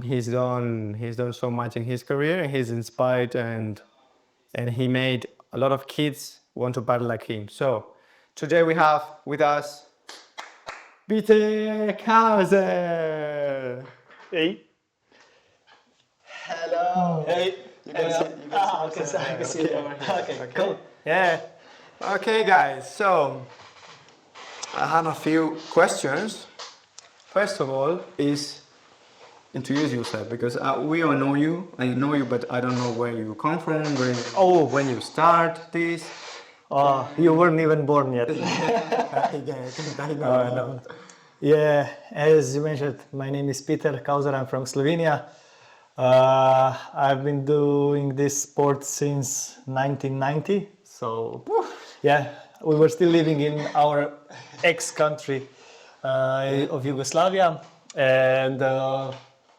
He's done so much in his career, and he's inspired, and he made a lot of kids want to paddle like him. So today we have with us Peter Kauzer. Hey. Hello. Hey. You can see. I can see it over here. Okay, cool. Yeah. Okay, guys. So I have a few questions. First of all, is introduce yourself, because we all know you. I know you, but I don't know where you come from. When you start this. You weren't even born yet. I know. No. Yeah, as you mentioned, my name is Peter Kauzer. I'm from Slovenia. I've been doing this sport since 1990. So, yeah, we were still living in our ex-country of Yugoslavia. And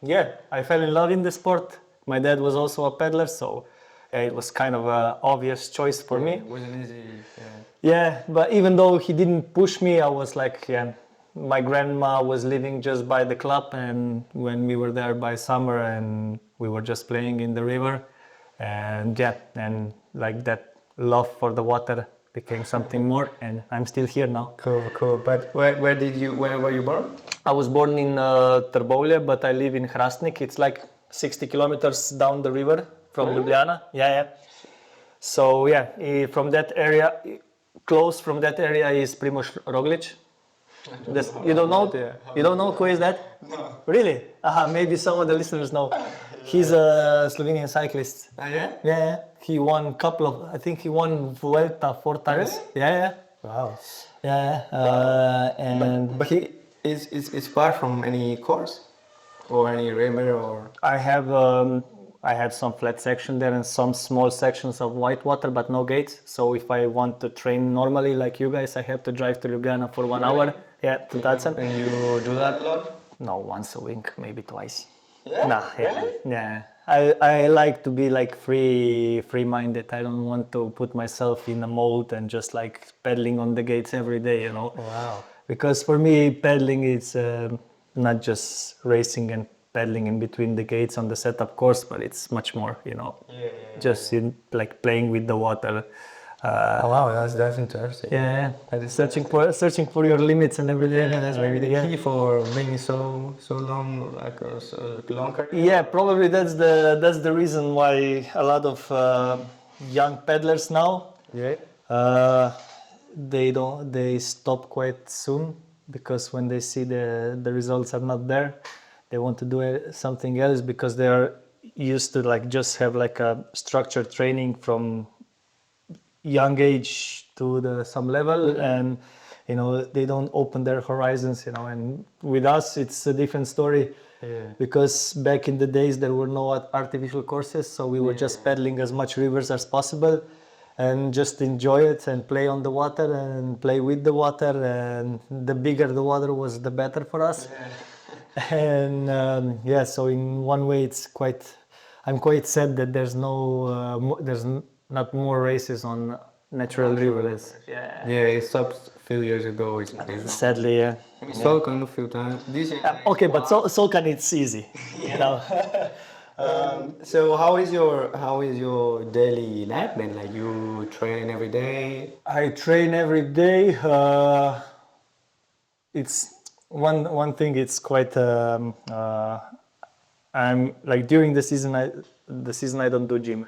yeah, I fell in love in the sport. My dad was also a peddler, so it was kind of an obvious choice for me. It wasn't easy. Yeah, but even though he didn't push me, I was like, yeah, my grandma was living just by the club, and when we were there by summer and we were just playing in the river, and yeah, and like that love for the water became something more, and I'm still here now. Cool. But where were you born? I was born in Trbovlje, but I live in Hrastnik. It's like 60 kilometers down the river from Ljubljana. Yeah. So yeah, from that area, close from that area is Primož Roglič. You don't know? You don't know who is that? No. Really? Maybe some of the listeners know. He's a Slovenian cyclist. Yeah? Yeah. He won I think he won Vuelta 4 times. Really? Yeah. Wow. Yeah. And But he is far from any course or any river or. I have some flat section there and some small sections of white water, but no gates. So if I want to train normally like you guys, I have to drive to Ljubljana for 1 hour. Yeah, to Datsun. And you do that a lot? No, once a week, maybe twice. Yeah? Nah, yeah. Really? Yeah. I like to be like free-minded. I don't want to put myself in a mold and just like pedaling on the gates every day, you know. Wow. Because for me, pedaling is not just racing and pedaling in between the gates on the setup course, but it's much more, you know. Just in like playing with the water. Wow, that's interesting. Yeah, searching for your limits and everything. That's maybe the key for being so long, like a long career. Yeah, probably that's the reason why a lot of young peddlers now they stop quite soon, because when they see the results are not there, they want to do something else, because they are used to like just have like a structured training from young age to some level, and you know they don't open their horizons, you know. And with us it's a different story, because back in the days there were no artificial courses, so we were just pedaling as much rivers as possible and just enjoy it and play on the water and play with the water, and the bigger the water was the better for us. And so in one way I'm quite sad that there's not more races on natural rivers. Yeah, it stopped a few years ago. Sadly, yeah. Solkan a few times. Okay, but Solkan it's easy. You know? So how is your daily life then? Like you train every day? I train every day. It's one thing. It's quite. I'm like during the season. I don't do gym.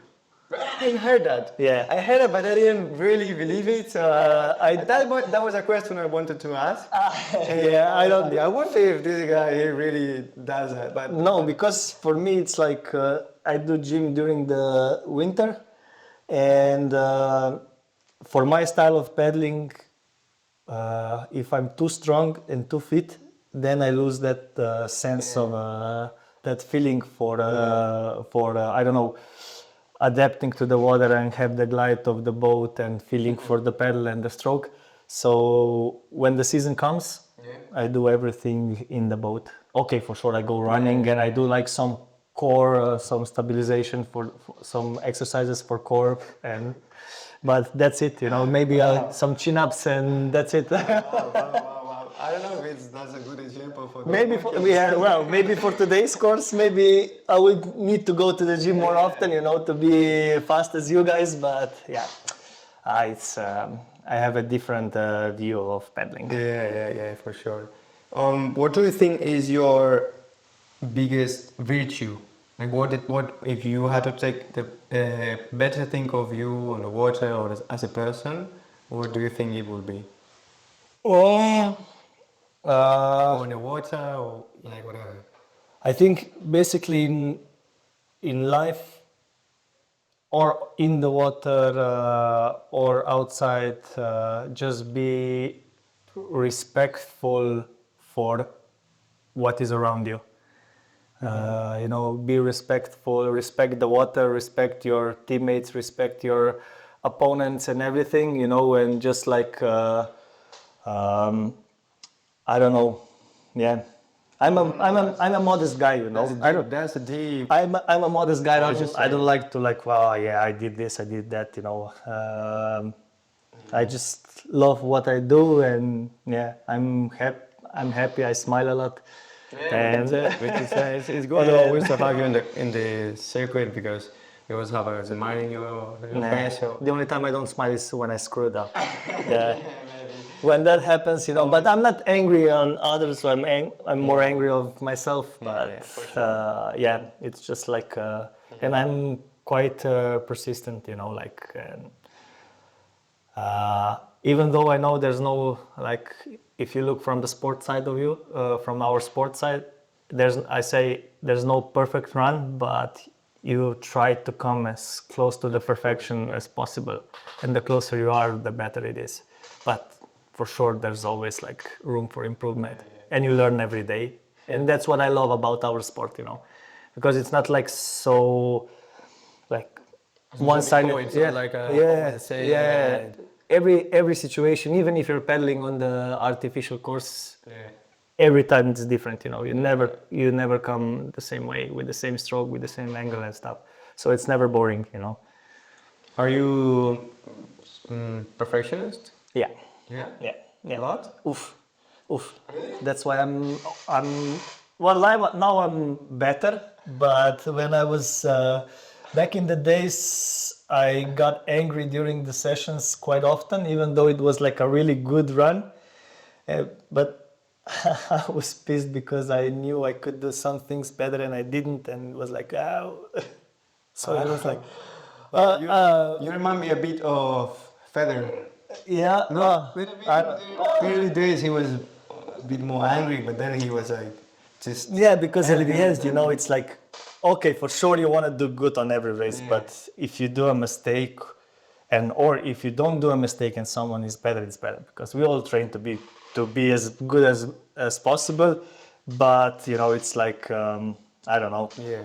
I heard that. Yeah, I heard it, but I didn't really believe it. That was a question I wanted to ask. Yeah, I wonder if this guy he really does that. But no, because for me it's like I do gym during the winter, and for my style of paddling, if I'm too strong and too fit, then I lose that sense of that feeling for I don't know, adapting to the water and have the glide of the boat and feeling for the pedal and the stroke. So when the season comes, I do everything in the boat. Okay, for sure I go running and I do like some core, some stabilization for some exercises for core, but that's it, you know, maybe some chin-ups and that's it. Wow. I don't know if that's a good example for Maybe for, yeah, well, maybe for today's course, maybe I would need to go to the gym more often, to be fast as you guys. But yeah, it's I have a different view of paddling. Yeah, for sure. What do you think is your biggest virtue? Like, what if you had to take the better thing of you on the water or as a person? What do you think it would be? Oh, On the water or like whatever. I think basically in life or in the water or outside, just be respectful for what is around you. Be respectful, respect the water, respect your teammates, respect your opponents and everything, and just like, I don't know, yeah. I'm a modest guy, That's a deep. I'm a modest guy. I don't like to like, wow, yeah, I did this, I did that, I just love what I do, and yeah, I'm happy. I smile a lot, and It's good always to have you in the circuit because you always have a smiling your face. So. the only time I don't smile is when I screw it up. Yeah. When that happens, but I'm not angry on others. So I'm more angry of myself. But yeah, it's just like, and I'm quite persistent. Even though I know there's no, like, if you look from the sport side of you, from our sport side, there's no perfect run, but you try to come as close to the perfection as possible, and the closer you are, the better it is. But for sure, there's always like room for improvement, and you learn every day, and that's what I love about our sport, because it's not like so, like one-sided. Yeah. Every situation, even if you're paddling on the artificial course, every time it's different. You never come the same way with the same stroke, with the same angle and stuff. So it's never boring. Are you perfectionist? Yeah. Yeah. Yeah. A lot? Oof. That's why now I'm better, but when I was back in the days, I got angry during the sessions quite often, even though it was like a really good run. But I was pissed because I knew I could do some things better and I didn't, and it was like, oh. So it was like, You remind me a bit of Feather. yeah. No, early days he was a bit more angry, but then he was like, just Yeah, because at the end, it's like, okay, for sure you want to do good on every race, but if you do a mistake, or if you don't do a mistake and someone is better, it's better, because we all train to be as good as possible, but it's like, I don't know. Yeah.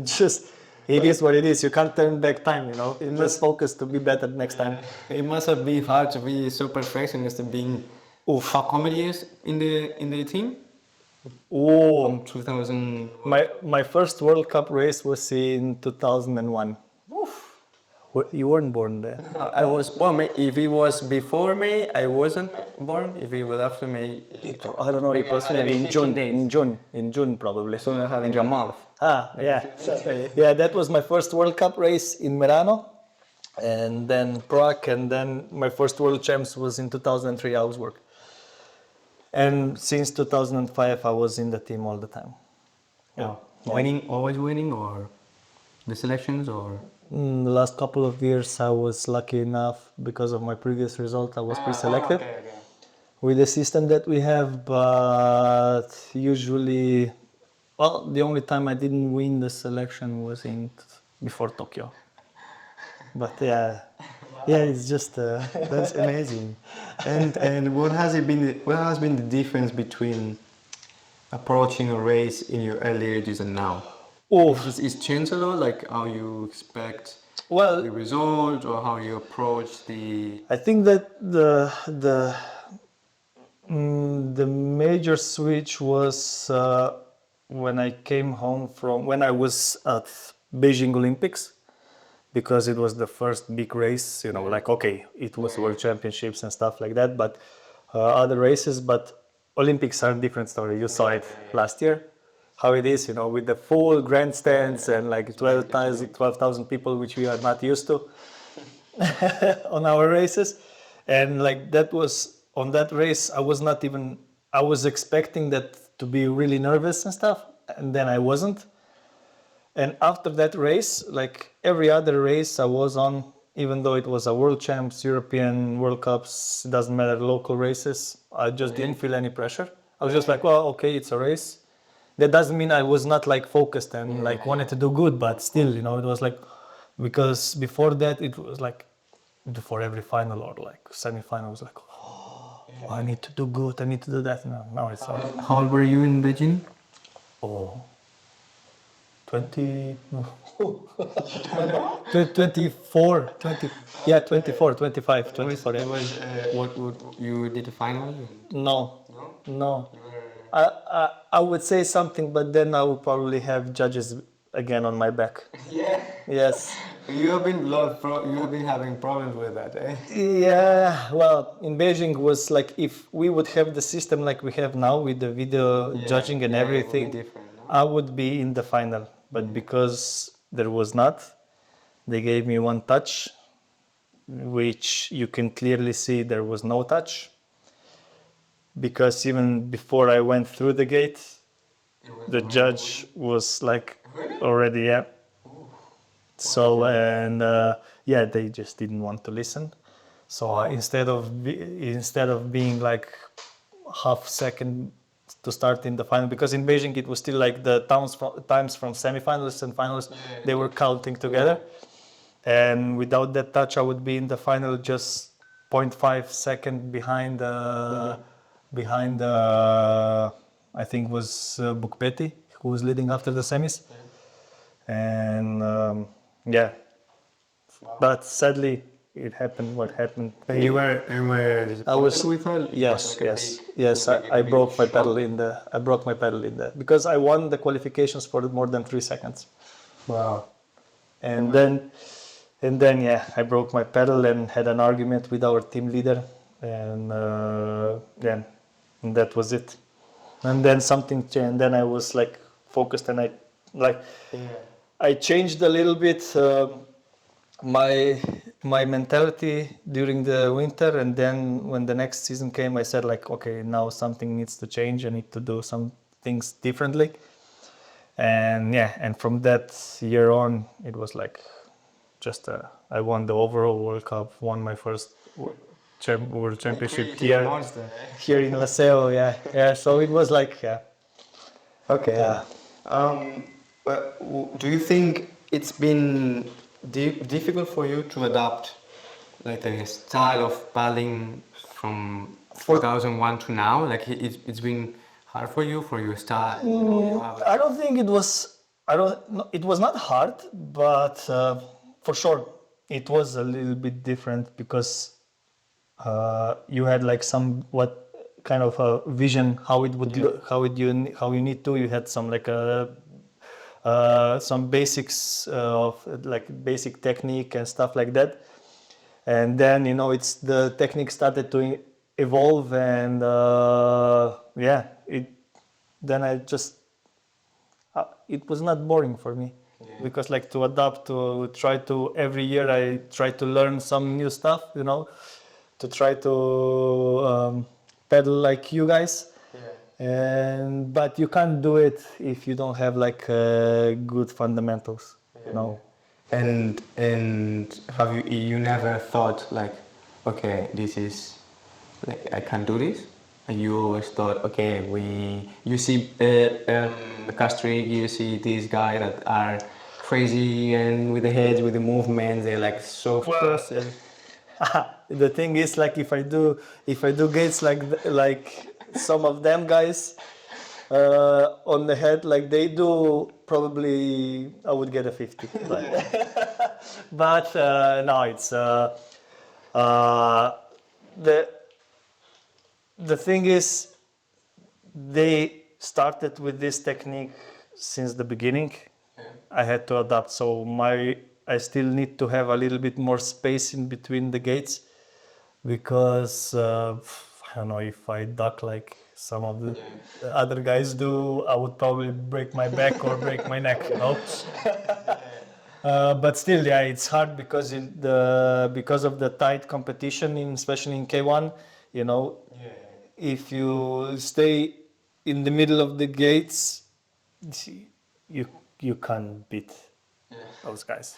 Just it is what it is. You can't turn back time. Just focus to be better next time. It must have been hard to be so perfectionist and being how many years in the team? Oh, From 2000. my first World Cup race was in 2001. You weren't born there. I was born. If it was before me, I wasn't born. If it was after me, I don't know. It was maybe in June. In June, probably. so I had in your mouth. Yeah. Yeah, that was my first World Cup race in Merano, and then Prague, and then my first World Champs was in 2003 Augsburg. And since 2005, I was in the team all the time. Yeah. Winning, always winning, or the selections, or. The last couple of years, I was lucky enough because of my previous result. I was pre-selected with the system that we have, but usually, well, the only time I didn't win the selection was before Tokyo. But yeah, it's just That's amazing. And what has been the difference between approaching a race in your early ages and now? It's changed a lot, like how you expect the result or how you approach the. I think that the major switch was when I came home when I was at Beijing Olympics, because it was the first big race, like, okay, it was World Championships and stuff like that, but other races, but Olympics are a different story. You saw it last year, how it is, with the full grandstands and like 12,000 people, which we are not used to on our races. And like that was on that race, I was expecting that to be really nervous and stuff, and then I wasn't. And after that race, like every other race I was on, even though it was a world champs, European World Cups, it doesn't matter, local races, I just didn't feel any pressure. I was just like, well, okay, it's a race. That doesn't mean I was not like focused and like wanted to do good, but still, it was like, because before that it was like, before every final or like semi-final, I was like, oh, I need to do good, I need to do that. No, now it's How old were you in Beijing? oh, 20, no. 24, 20, yeah, 24, 25, 24. Yeah. What you did the final? No, no. I would say something, but then I would probably have judges again on my back. Yeah. Yes. You have been having problems with that, eh? Yeah, well, in Beijing was like if we would have the system like we have now with the video judging and everything, it would be different, no? I would be in the final. But because there was not, they gave me one touch, which you can clearly see there was no touch. Because even before I went through the gate, the judge was like already, yeah. So, and yeah, they just didn't want to listen. So instead of being like half second to start in the final, because in Beijing it was still like the times from semifinalists and finalists, they were counting together. And without that touch, I would be in the final just 0.5 second behind I think was Bukpeti, who was leading after the semis. And yeah, but sadly it happened what happened. You were I was disappointed with her? yes, Like a yes, big- yes. like a I big broke my shock? pedal in the. I broke my pedal in the because I won the qualifications for more than 3 seconds, Wow. and then yeah, I broke my pedal and had an argument with our team leader, and then and that was it. And then something changed. And then I was like focused, and I changed a little bit. My mentality during the winter, and then when the next season came, I said like, okay, now something needs to change. I need to do some things differently. And yeah, and from that year on, it was like just I won the overall World Cup, won my first World Championship You're a monster. here in Laseo. Yeah. So it was like yeah. Okay. But do you think it's been difficult for you to adapt like the style of paddling from 2001 to now? Like it's been hard for you for your style? I don't think it was. I don't. No, it was not hard, but for sure it was a little bit different because you had like some what kind of a vision how it would look, how you need to. You had some like some basics of like basic technique and stuff like that, and then it's the technique started to evolve, and yeah, then I just it was not boring for me because like to adapt to try to every year I try to learn some new stuff, to try to pedal like you guys. And but you can't do it if you don't have like good fundamentals, And have you never thought like, okay, this is like I can do this? And you always thought, okay, you see Castric, you see these guys that are crazy and with the heads, with the movements, they're like so fast. The thing is like if I do gates like some of them guys on the head like they do, probably I would get a 50. But no, it's the thing is they started with this technique since the beginning. I had to adapt, so I still need to have a little bit more space in between the gates because I don't know if I duck like some of the other guys do, I would probably break my back or break my neck. No. But still, yeah, it's hard because because of the tight competition, especially in K1. You know, if you stay in the middle of the gates, you you can't beat those guys.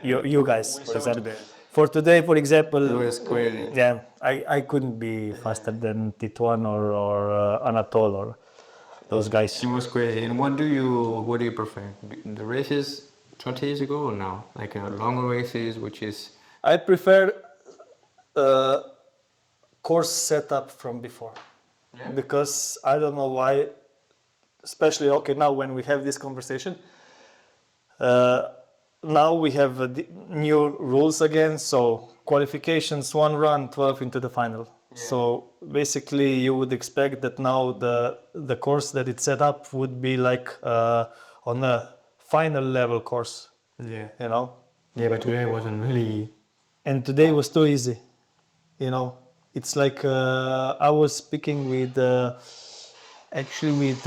You guys, for example. For today, for example, yeah, I couldn't be faster than Tituan or Anatol or those guys. It was crazy. And what do you prefer? The races 20 years ago or now? Like longer races, which is I prefer course setup from before because I don't know why, especially okay now when we have this conversation. Now we have new rules again, so qualifications, one run, 12 into the final. So basically you would expect that now the course that it's set up would be like on a final level course, yeah. you know. Yeah, but today wasn't really. And today was too easy, you know. It's like I was speaking with actually with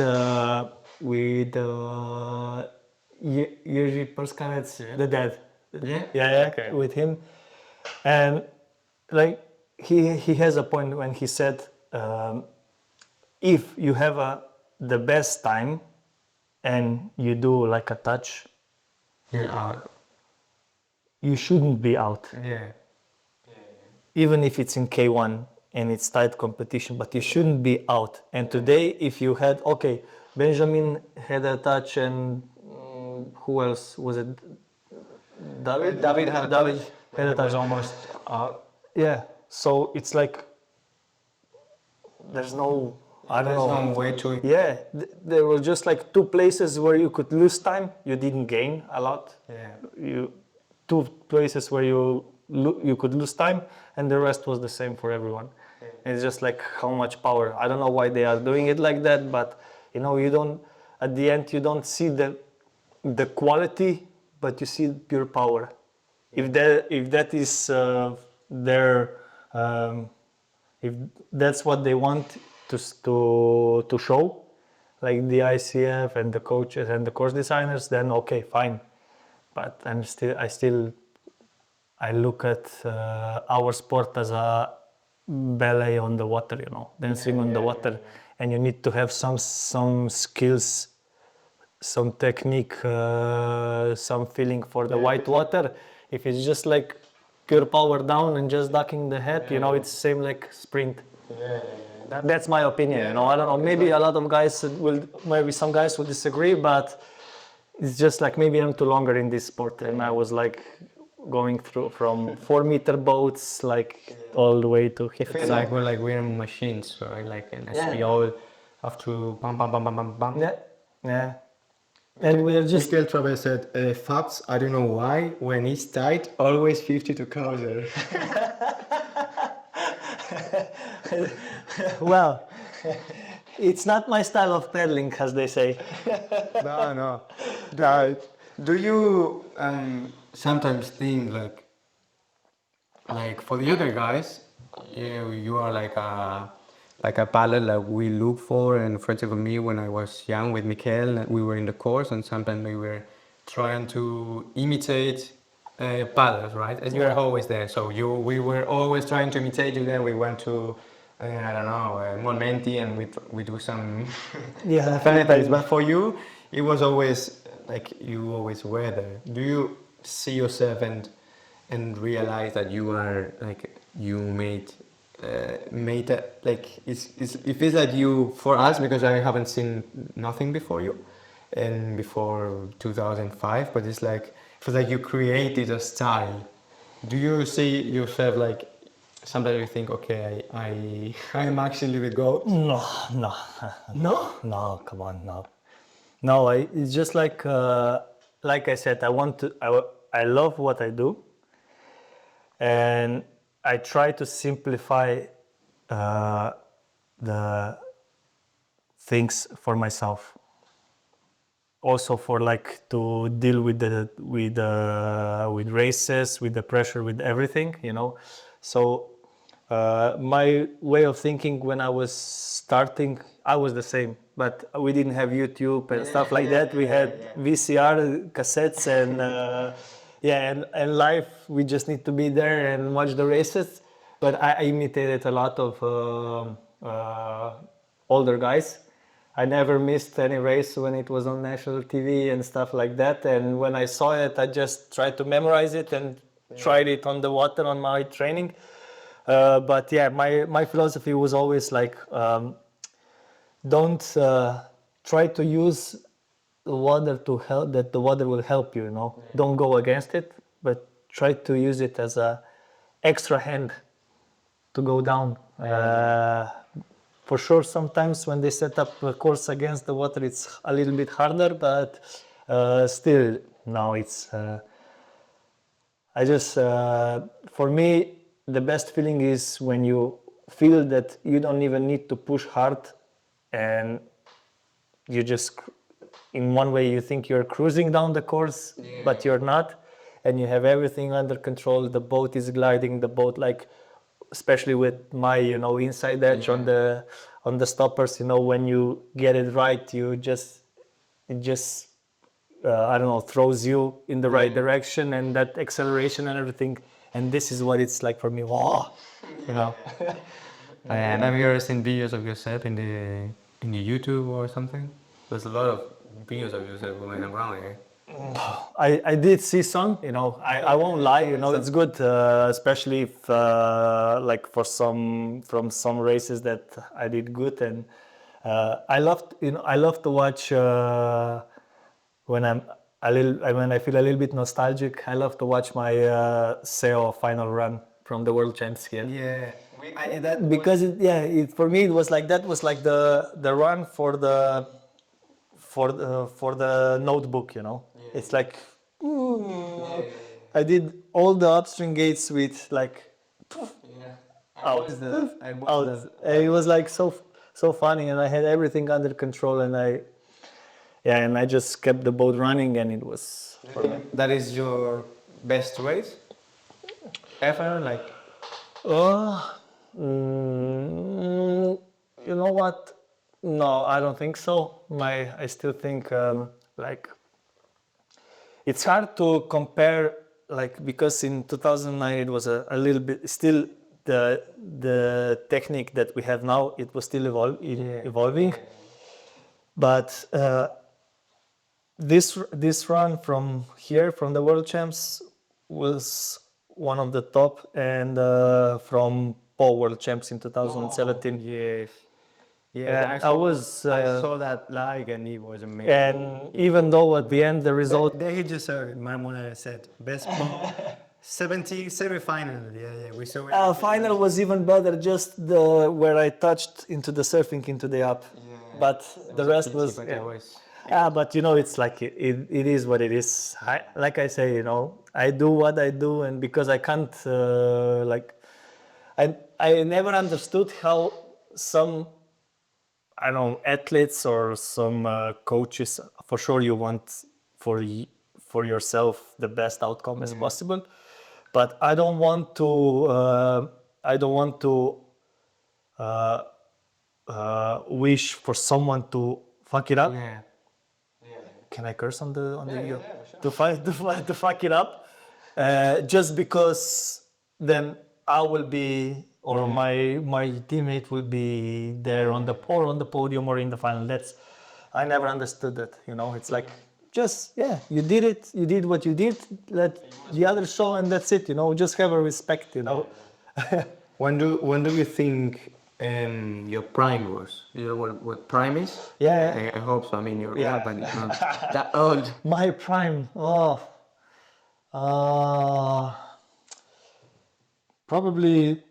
Jerzy Perskanec, the dad. Yeah? Yeah, Okay. with him, and like he has a point when he said, if you have the best time, and you do like a touch, You're out. you shouldn't be out, Yeah. even if it's in K1 and it's tight competition, but you shouldn't be out. And today, if you had, okay, Benjamin had a touch and who else was it? David had a David touch. had a touch. Almost out. Yeah, so it's like there's no, I don't There's know. no way to. Yeah, there were just like two places where you could lose time. You didn't gain a lot. Yeah. You two places where you could lose time, and the rest was the same for everyone. It's just like how much power. I don't know why they are doing it like that, but you know, you don't. At the end, you don't see the quality, but you see pure power. If that is their if that's what they want to show, like the ICF and the coaches and the course designers, then okay, fine. But I look at our sport as a ballet on the water, you know, dancing on the water, and you need to have some skills, some technique, some feeling for the white water. If it's just like pure power down and just ducking the head, you know, it's same like sprint. That's my opinion. You know, I don't know. Maybe a lot of guys maybe some guys will disagree, but it's just like maybe I'm too longer in this sport, and I was like going through from 4-meter boats like all the way to It's like we're machines, right? Like and we all have to bam bam bam bam bam bam. yeah. And we're just Michael Travel said, Fabs, I don't know why, when it's tight, always 50 to Kauzer. well, it's not my style of paddling, as they say. No. Do you sometimes think like for the other guys, you are like a paddler like we look for, and for example me when I was young with Michael, we were in the course and sometimes we were trying to imitate paddlers, right? And you were always there, so we were always trying to imitate you. Then we went to I don't know Monmenti and we do some funny things. But for you, it was always like you always were there. Do you see yourself and realize that you are like you made a, like it feels like you for us because I haven't seen nothing before you and before 2005, but it's like it feels like you created a style. Do you see yourself like sometimes you think okay I'm actually the goat? No, come on, no. It's just like I said, I love what I do, and I try to simplify the things for myself. Also for like to deal with with races, with the pressure, with everything, you know. So My way of thinking when I was starting, I was the same, but we didn't have YouTube and stuff like that. We had VCR cassettes and and live. We just need to be there and watch the races. But I imitated a lot of older guys. I never missed any race when it was on national TV and stuff like that. And when I saw it, I just tried to memorize it and tried it on the water on my training. But yeah, my philosophy was always like, don't try to use the water to help, that the water will help you, you know. Yeah. Don't go against it, but try to use it as a extra hand to go down. For sure, sometimes when they set up a course against the water, it's a little bit harder, but still, no, it's. I just, for me, the best feeling is when you feel that you don't even need to push hard and you just, in one way, you think you're cruising down the course, but you're not, and you have everything under control. The boat is gliding, the boat, like, especially with my, inside edge on the stoppers, when you get it right, it just I don't know, throws you in the right direction, and that acceleration and everything. And this is what it's like for me. Wow, you know. And have you ever seen videos of yourself in the YouTube or something? There's a lot of videos of yourself going around here. I did see some, I won't lie, it's good, especially if, like from some races that I did good. And I love to watch when when I feel a little bit nostalgic. I love to watch my SEO final run from the World Champs here. Yeah. Because for me it was like that was like the run for the notebook, It's like I did all the upstream gates with like out. It was like so funny, and I had everything under control, and I just kept the boat running, and it was. That is your best race ever, like. You know what? No, I don't think so. I still think like it's hard to compare, like, because in 2009 it was a little bit still the technique that we have now. It was still evolving, but this run from here, from the World Champs, was one of the top, and from Pau World Champs in 2017. Yes. Yeah, I saw that live, and it was amazing. And even though at the end the result, They just Marmona said best 70 semi-final. Yeah, we saw it. final was even better. Just where I touched into the surfing into the up, but the rest was. But it's like it is what it is. Like I say, I do what I do, and because I can't I never understood how some, I don't know, athletes or some coaches. For sure, you want for yourself the best outcome as possible, but I don't want to. Wish for someone to fuck it up. Yeah. Can I curse on the video? Sure. To fuck it up, just because then I will be, or my teammate will be there on the podium or in the final. I never understood that. It's like, just you did it. You did what you did. Let the others show, and that's it. Just have a respect. When do you think your prime was? You know what prime is? Yeah. I hope so. I mean, you're but it's not that old. My prime. Probably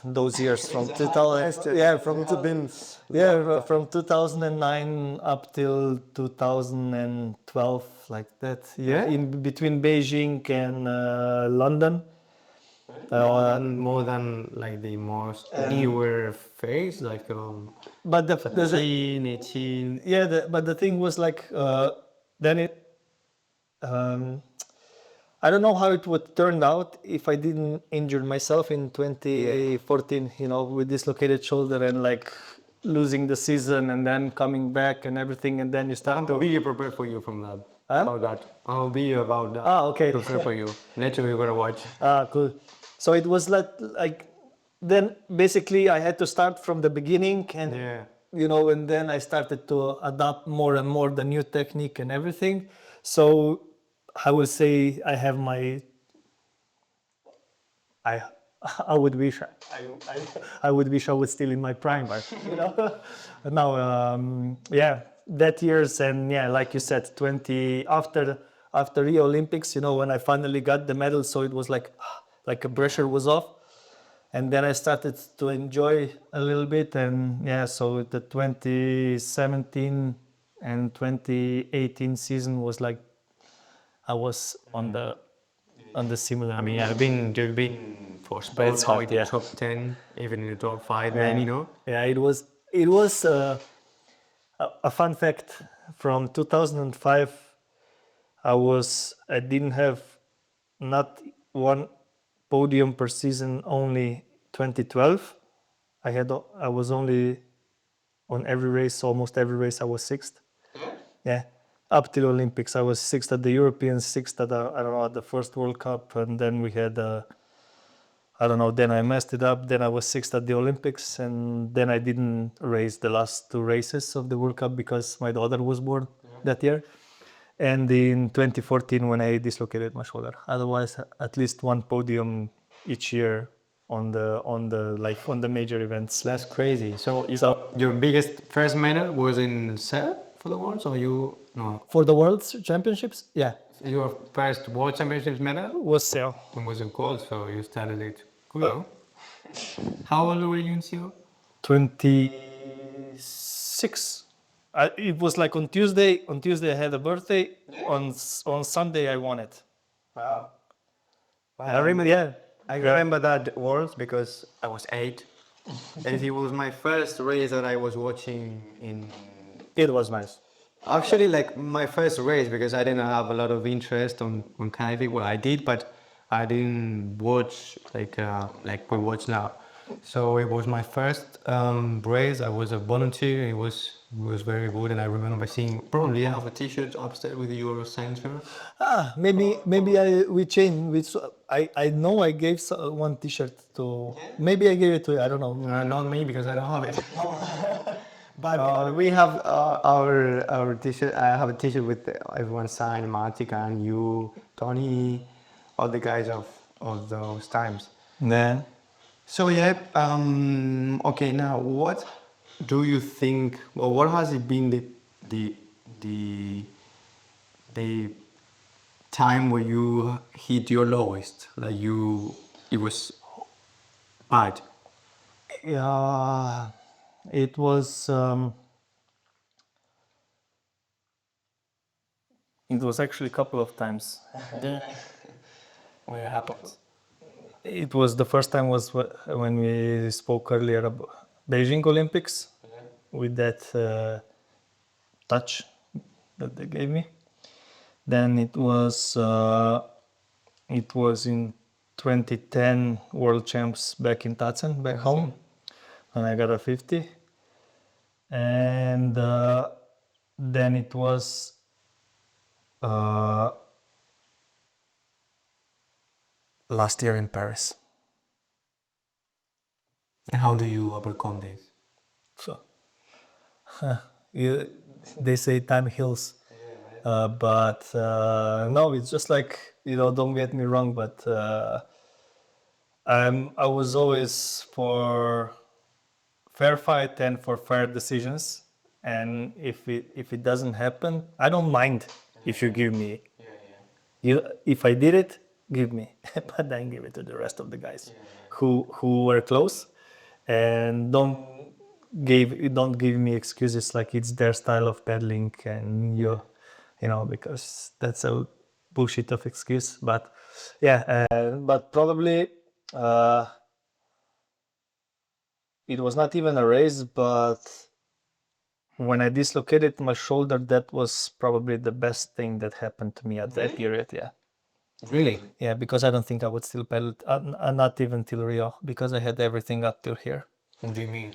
those years from 2000. From 2009 up till 2012, like that. Yeah, in between Beijing and London. More than like the most newer phase, like But the 18. but the thing was like then it I don't know how it would turn out if I didn't injure myself in 2014, with dislocated shoulder and like losing the season and then coming back and everything, and then you start I'll to. be prepared for you from that. Huh? About that. I'll be about that. Okay. Prepare for you. Later we're gonna watch. Cool. So it was like then basically I had to start from the beginning, and Yeah. and then I started to adapt more and more the new technique and everything. So I would say I have my I I would wish I would wish I was still in my prime, but now that years, and like you said, 20 after Rio Olympics, when I finally got the medal, so it was like a pressure was off, and then I started to enjoy a little bit, and so the 2017 and 2018 season was like I was on the similar. I mean, you've been for But sport it's now hard, in the yeah. top 10, even in the top 5, Yeah. man, Yeah, it was a fun fact from 2005. I didn't have not one podium per season. Only 2012. I was only on every race, almost every race. I was sixth. Yeah, up till Olympics, I was sixth at the Europeans, sixth at I don't know, at the first World Cup, and then we had I don't know. Then I messed it up. Then I was sixth at the Olympics, and then I didn't race the last two races of the World Cup because my daughter was born that year. And in 2014, when I dislocated my shoulder. Otherwise, at least one podium each year on the major events. That's crazy. So So your biggest first medal was in Serbia for the Worlds, or no? for the World Championships, Your first World Championships medal was sail. was in gold, so you started it. Cool. How old were you in Seal? 26. It was like on Tuesday. On Tuesday I had a birthday. On Sunday I won it. Wow. I remember. Yeah. I remember that Worlds because I was 8, and it was my first race that I was watching in. It was nice. Actually, like my first race because I didn't have a lot of interest on canoeing. Well, I did, but I didn't watch like we watch now. So it was my first race. I was a volunteer. It was very good, and I remember seeing probably I have a T-shirt upstairs with your center. Maybe we changed. I know I gave one T-shirt to. Maybe I gave it to you. I don't know. Not me because I don't have it. But we have our T-shirt. I have a T-shirt with everyone signed, Martika and you, Tony, all the guys of those times. Nah. So yeah, okay. Now, what do you think? Well, what has it been the the the time where you hit your lowest? Like it was bad. Yeah. It was. It was actually a couple of times. What happened? It was the first time was when we spoke earlier about Beijing Olympics with that touch that they gave me. Then it was in 2010 World Champs back in Tatsan, back home, and I got a 50. And then it was last year in Paris. How do you overcome this? So, they say time heals, but no, it's just like don't get me wrong, but I was always for fair fight and for fair decisions, and if it doesn't happen, I don't mind if you give me. If I did it, give me, but then give it to the rest of the guys who were close, and don't give me excuses like it's their style of paddling and because that's a bullshit of excuse. But but probably it was not even a race, but when I dislocated my shoulder, that was probably the best thing that happened to me at that period. Yeah. Really? Yeah, because I don't think I would still pedal, not even till Rio, because I had everything up till here. What do you mean?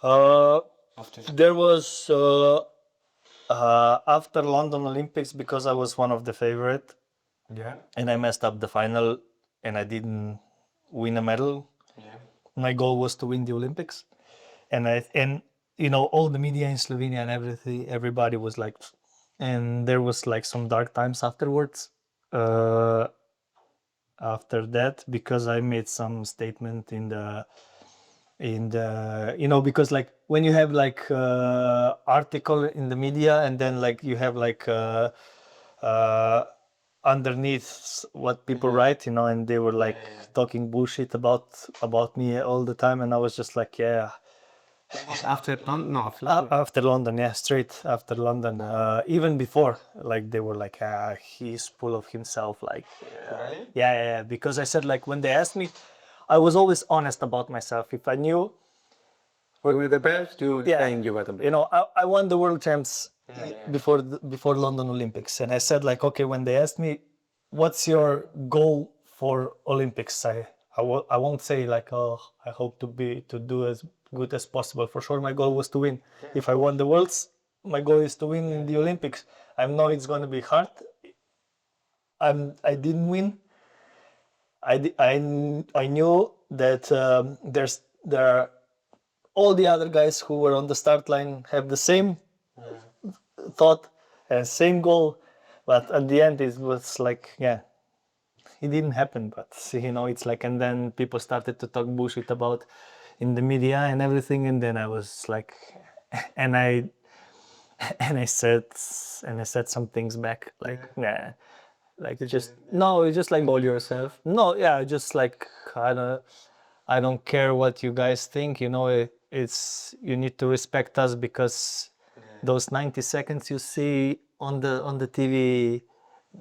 Uh, After. there was after London Olympics, because I was one of the favorite, Yeah. and I messed up the final, and I didn't win a medal. Yeah. My goal was to win the Olympics, and you know, all the media in Slovenia and everything, everybody was like, and there was like some dark times afterwards. After that, because I made some statement in the you know, because like when you have like article in the media, and then like you have like uh, underneath what people write, you know, and they were like talking bullshit about me all the time, and I was just like, yeah. After no, after. After London, yeah, straight after London. Even before, like they were like, he's full of himself. Like, yeah. Because I said, like, when they asked me, I was always honest about myself. If I knew, We were the best. You yeah, saying you were the best. you know, I won the world champs before London Olympics, and I said, like, okay, when they asked me, what's your goal for Olympics, I won't say like, oh, I hope to do as good as possible. For sure, my goal was to win. If I won the worlds, my goal is to win in the Olympics. I know it's going to be hard. I didn't win. I knew that there are all the other guys who were on the start line have the same thought and same goal, but at the end it was like, yeah, it didn't happen. But you know, it's like, and then people started to talk bullshit about in the media and everything, and then I was like, and I and I said some things back, like, nah, like just no, it's just like Call yourself. no, yeah, just like I don't care what you guys think. You know, it's you need to respect us, because those 90 seconds you see on the TV,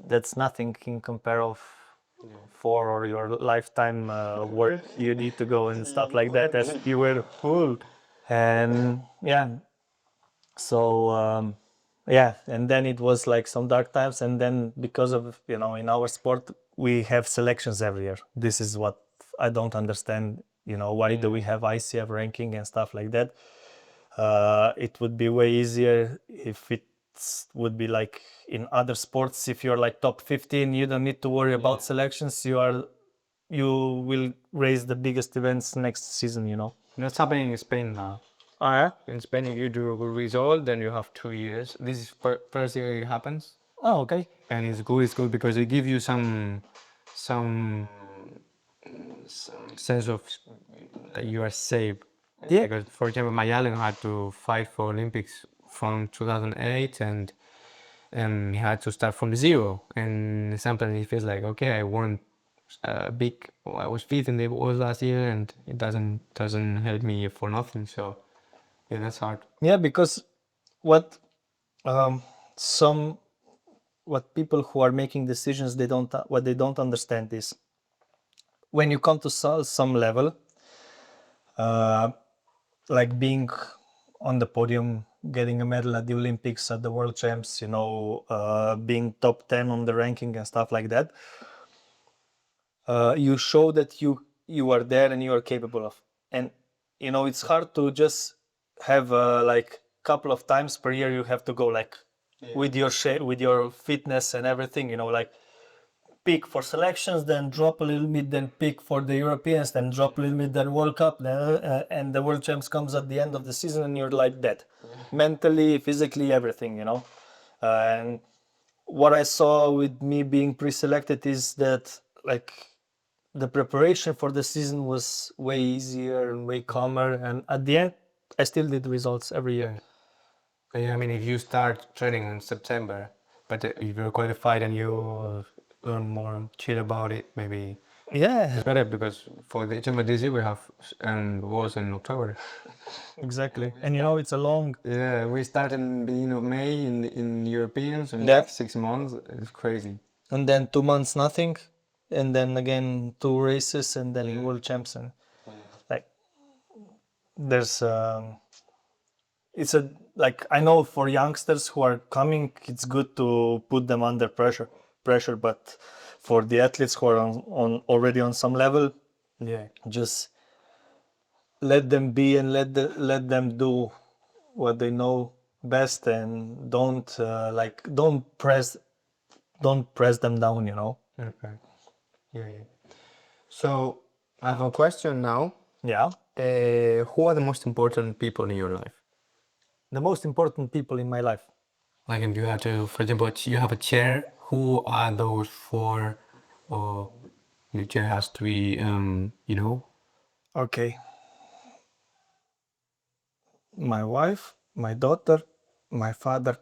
that's nothing in compare of for or your lifetime work you need to go and stuff like that. As you were full, and yeah, so yeah, and then it was like some dark times, and then because of, you know, in our sport we have selections every year. This is what I don't understand, you know, why do we have ICF ranking and stuff like that. It would be way easier if it would be like in other sports. If you're like top 15, you don't need to worry about selections. You will raise the biggest events next season, you know. That's happening in Spain now. Oh yeah. In Spain, if you do a good result, then you have 2 years. This is first year it happens, Oh, okay. and it's good. It's good because it gives you some sense of that you are safe. Yeah. Because, for example, Mayalen had to fight for Olympics from 2008, and he had to start from zero. And sometimes it feels like, okay, I won big. I was fifth in the world last year, and it doesn't help me for nothing. So yeah, that's hard. Yeah, because what um, some what people who are making decisions, they don't what they don't understand is, when you come to some level, uh, like being on the podium, getting a medal at the Olympics, at the World Champs, you know, being top 10 on the ranking and stuff like that, you show that you are there and you are capable of. And you know, it's hard to just have like couple of times per year you have to go like with your shape, with your fitness and everything, you know, like peak for selections, then drop a little bit, then peak for the Europeans, then drop a little bit, then World Cup, then, and the World Champs comes at the end of the season, and you're like that, mentally, physically, everything, you know. And what I saw with me being pre-selected is that like the preparation for the season was way easier and way calmer, and at the end, I still did results every year. Yeah, I mean, if you start training in September, but if you're qualified and you learn more chill about it, maybe Yeah, it's better because for the Chamber this year we have was in October. exactly. And you know, it's a long. Yeah, we start in the beginning of May in Europeans and Yeah. 6 months. It's crazy. And then 2 months nothing, and then again 2 races, and then World Champs, and like there's it's a like, I know for youngsters who are coming, it's good to put them under pressure, pressure, but for the athletes who are on already on some level, Yeah. just let them be and let them do what they know best, and don't press them down, you know. Okay. Yeah, yeah. So I have a question now. Yeah, Who are the most important people in your life? the most important people in my life. Like if you had to, for example, you have a chair, who are those four? Or the chair has to be, you know? Okay, my wife, my daughter, my father,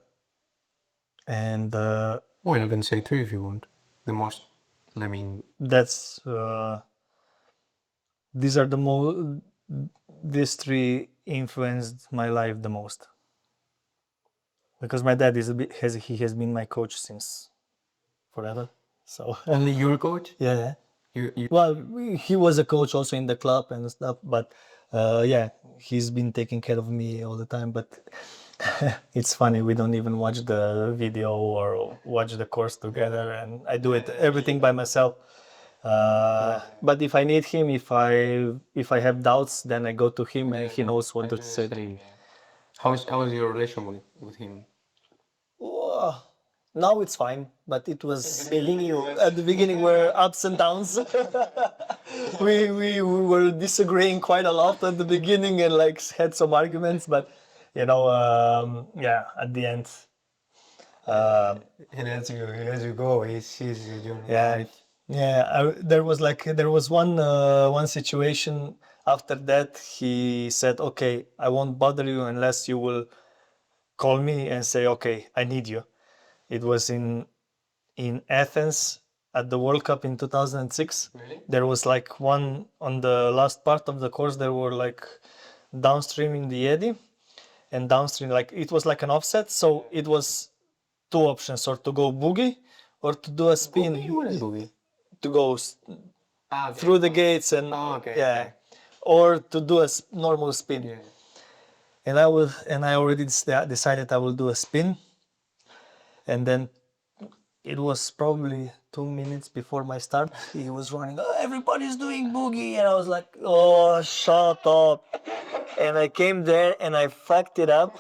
and Or you can say three if you want. The most, I mean, that's these are these three influenced my life the most, because my dad has been my coach since forever. So only your coach? yeah. You Well, he was a coach also in the club and stuff, but yeah, he's been taking care of me all the time. But it's funny, we don't even watch the video or watch the course together, and I do it everything by myself. But if I need him, if I have doubts, then I go to him, and he knows what to say. how's your relation with him? Oh, now it's fine, but it was at the beginning were ups and downs. We were disagreeing quite a lot at the beginning and like had some arguments, but yeah, at the end, And as you go, he sees your yeah, life. yeah. There was one situation. After that, he said, "Okay, I won't bother you unless you will call me and say, okay, I need you." It was in Athens at the World Cup in 2006. Really? There was like one on the last part of the course. There were like downstream in the eddy and downstream, like it was like an offset. So it was two options, or to go boogie or to do a spin, What is boogie? to go Okay. through the gates and Oh, okay, yeah, okay. or to do a normal spin. Yeah. And I already decided I will do a spin, and then it was probably 2 minutes before my start. He was running, "Oh, everybody's doing boogie," and I was like, "Oh, shut up!" And I came there and I fucked it up.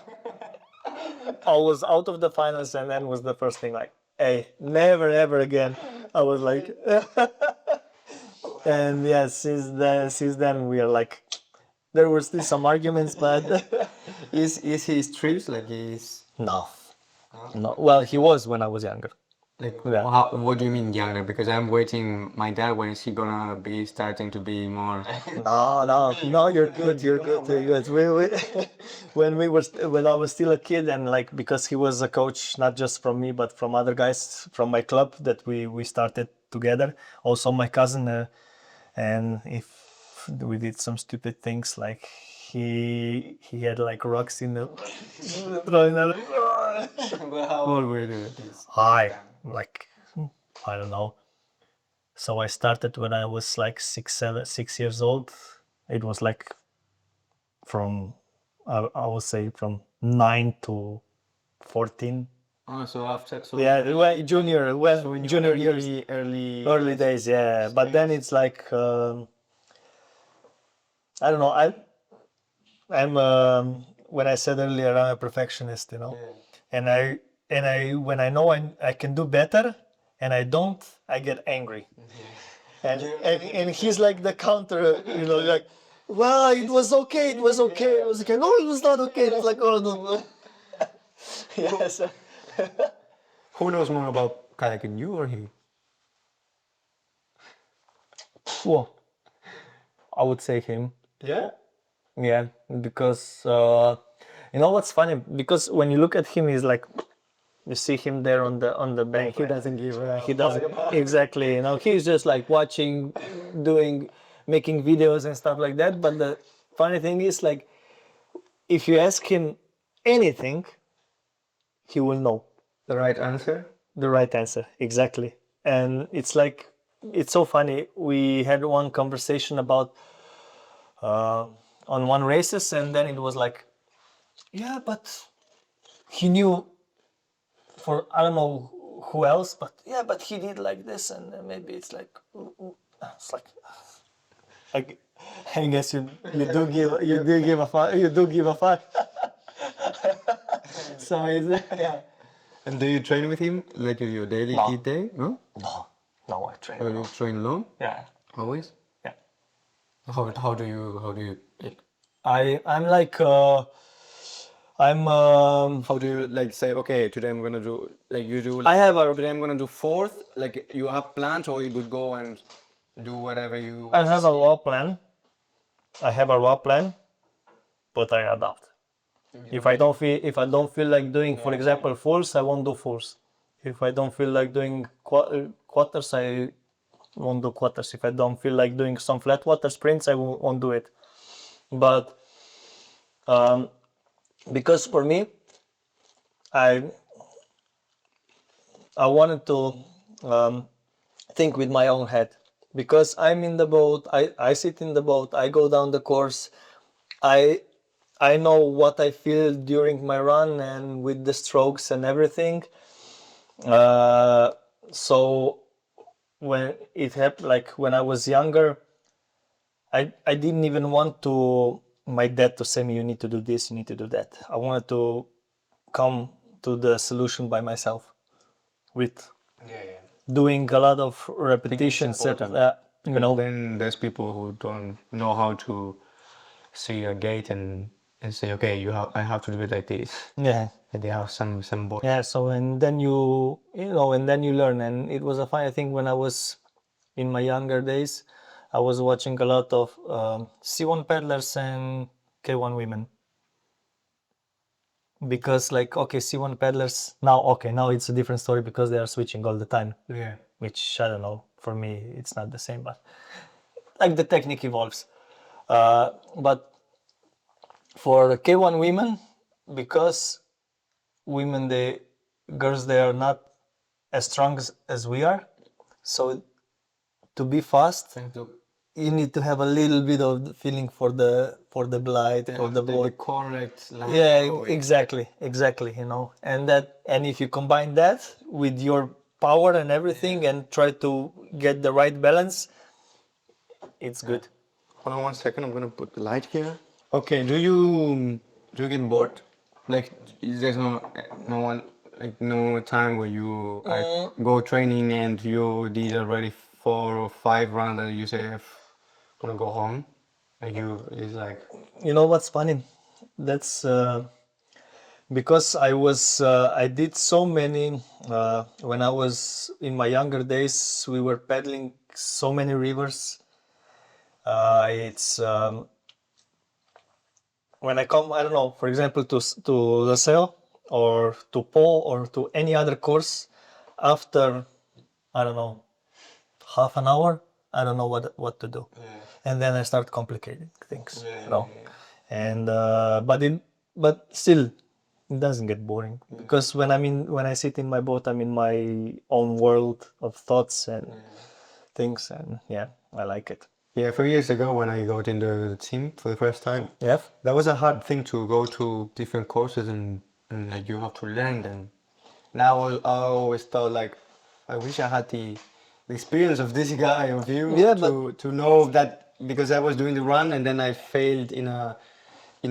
I was out of the finals, and then was the first thing like, "Hey, never ever again." I was like, and yeah, since then we are like, there were still some arguments, but Is he strict? Like he's no, no. Well, he was when I was younger. like Yeah. what do you mean younger? Because I'm waiting my dad, when is he gonna be starting to be more No, you're good. You're good. You're good. When I was still a kid, and like because he was a coach, not just from me, but from other guys from my club that we started together. Also, my cousin, and if we did some stupid things, like he had like rocks in the throwing them. what we're doing this. Hi, like I don't know. So I started when I was like 6 years old. It was like from I would say from 9 to 14. Oh, so after Yeah, well, junior years, early days. Yeah, but then it's like I don't know. I'm when I said earlier, I'm a perfectionist, you know, and I when I know I can do better and I don't, I get angry. And he's like the counter, you know, like, well, it was okay, it was okay, it was okay. No, it was not okay. It's like, oh no. Yes. Who knows more about kayaking, you or he? Well, I would say him. Yeah. Yeah, because you know what's funny? Because when you look at him, he's like, you see him there on the bank. He doesn't give a He doesn't exactly. You know, he's just like watching, making videos and stuff like that. But the funny thing is, like, if you ask him anything, he will know the right answer. the right answer exactly. And it's like, it's so funny. We had one conversation about on one races, and then it was like, yeah, but he knew, for I don't know who else, but yeah, but he did like this, and maybe it's like, it's like, I guess you do give a fuck, you do give a fuck. So it's, yeah. And do you train with him like your daily No. kid day? No? No, I train Or you alone. train alone? Yeah, Always? yeah. How do you like, I'm like I'm how do you like say, okay, today I'm gonna do like you do I have a today I'm gonna do fourth, like you have plans, or you would go and do whatever you I have a raw plan. I have a raw plan, but I adapt. If I don't feel like doing, for example, fulls, I won't do fulls. If I don't feel like doing quarters, I won't do quarters. If I don't feel like doing some flat water sprints, I won't do it. But because for me, I I wanted to think with my own head, because I'm in the boat. I sit in the boat. I go down the course. I I know what I feel during my run and with the strokes and everything. Uh, so when it happened, like when I was younger, I didn't even want to my dad to say me, you need to do this, you need to do that. I wanted to come to the solution by myself with doing a lot of repetitions. You know, then there's people who don't know how to see a gate and say, okay, I have to do it like this. yeah. And they have some boy. Yeah, so and then you know, and then you learn, and it was a fun. I think when I was in my younger days, I was watching a lot of C1 paddlers and K1 women, because like, okay, C1 paddlers now, okay, now it's a different story because they are switching all the time, Yeah. which I don't know, for me it's not the same, but like the technique evolves. But for the K1 women, because women, they girls, they are not as strong as we are, so to be fast you need to have a little bit of the feeling for the glide, for the The board. correct line. Yeah, exactly, you know, and if you combine that with your power and everything and try to get the right balance, it's good. Hold on 1 second. I'm gonna put the light here. Okay. Do you get bored? Like, there's no one like no time where you go training and you did already 4 or 5 runs and you say I'm gonna go home. Like it's like You know what's funny? That's because I did so many when I was in my younger days. We were paddling so many rivers. It's when I come, I don't know, for example, to the Seo or to Pau or to any other course, after, I don't know, half an hour, I don't know what to do, and then I start complicating things, you know, and but still, it doesn't get boring, because when I sit in my boat, I'm in my own world of thoughts and things, and yeah, I like it. yeah. 3 years ago when I got into the team for the first time, Yeah. that was a hard thing to go to different courses and like you have to learn them. Now I always thought like I wish I had the experience of this guy of you Yeah, to know that, because I was doing the run and then I failed in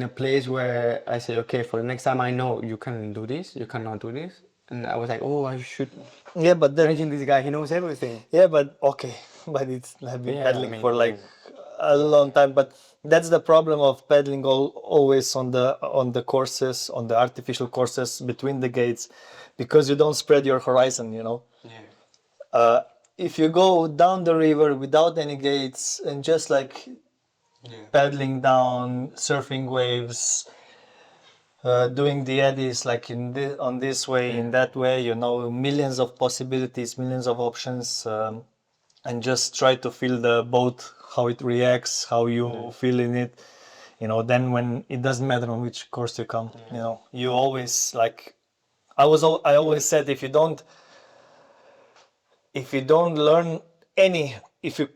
a place where I said, okay, for the next time I know you can do this, you cannot do this, and I was like, oh, I should Yeah, but then imagine this guy, he knows everything. yeah, but okay, but it's I've been Yeah, paddling I mean, for like a long time. But that's the problem of paddling always on the courses, on the artificial courses between the gates, because you don't spread your horizon. You know, yeah, if you go down the river without any gates and just like paddling down, surfing waves, doing the eddies like on this way, in that way, you know, millions of possibilities, millions of options, and just try to feel the boat, how it reacts, how you feel in it. You know, then when it doesn't matter on which course you come, you know, you always like I always said, if you don't learn if you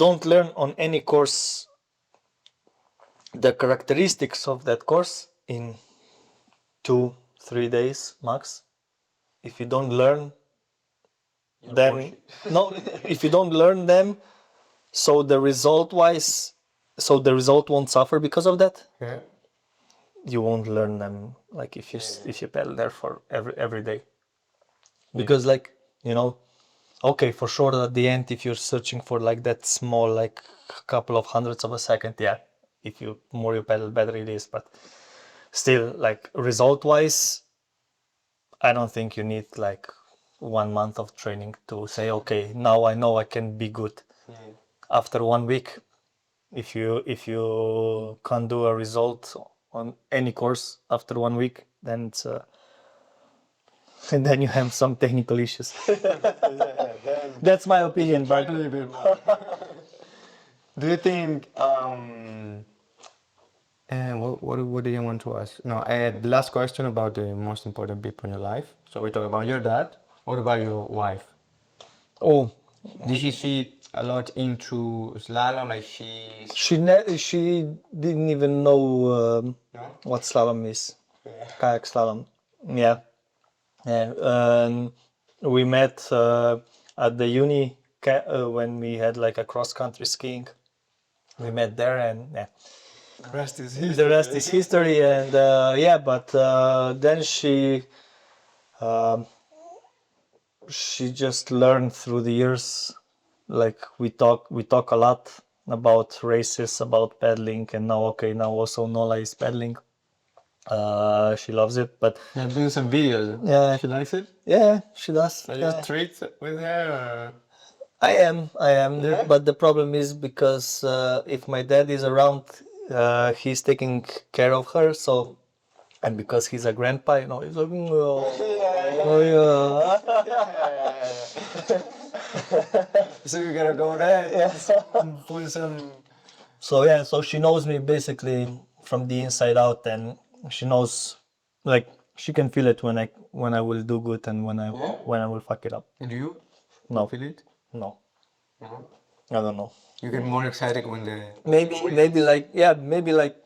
don't learn on any course the characteristics of that course in 2-3 days max, if you don't learn then no, if you don't learn them, so the result wise, so the result won't suffer because of that. Yeah. You won't learn them like if you pedal there for every day, because like okay, for sure at the end, if you're searching for like that small like couple of hundredths of a second, yeah, if you more you pedal, better it is. But still, like result wise, I don't think you need like 1 month of training to say, okay, now I know I can be good. After 1 week, if you can't do a result on any course after 1 week, then it's and then you have some technical issues. That's my opinion, but Do you think And what do you want to ask? No, the last question about the most important people in your life. So we talk about your dad. What about your wife? oh, Did she see a lot into slalom? Like she. she didn't even know No? what slalom is, kayak slalom. Yeah, yeah. We met at the uni when we had like a cross country skiing. We met there, and yeah, rest is the rest is history. And yeah, but then um, she just learned through the years. Like we talk a lot about races, about paddling, and now okay, now also Nola is paddling. She loves it, but Yeah, doing some videos. yeah, She likes it. yeah, she does. Are you Yeah. strict with her? I am. But the problem is because if my dad is around, he's taking care of her. So, and because he's a grandpa, he's like, oh yeah. So you gotta go there. Yes. Put some. So yeah, so she knows me basically from the inside out, and she knows, like she can feel it when I will do good and when I will fuck it up. And you? No, Feel it? no, No. I don't know. You get more excited when the. Maybe like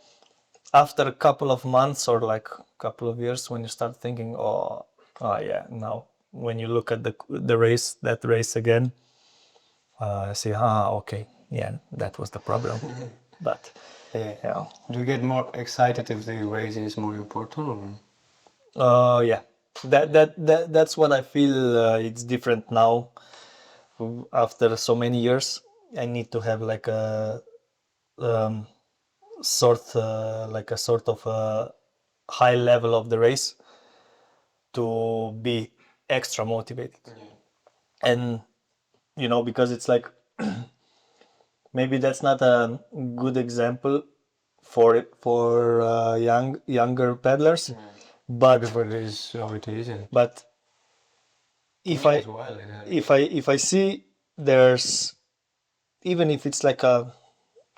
after a couple of months or like a couple of years, when you start thinking, oh yeah, now when you look at that race again, say, okay, yeah, that was the problem. But yeah, Do you get more excited if the race is more important? yeah, that's what I feel. It's different now after so many years. I need to have like um, a sort of a high level of the race to be extra motivated. And because it's like maybe that's not a good example for younger paddlers, but For this how it is, and but if me I as well. if I see there's, even if it's like a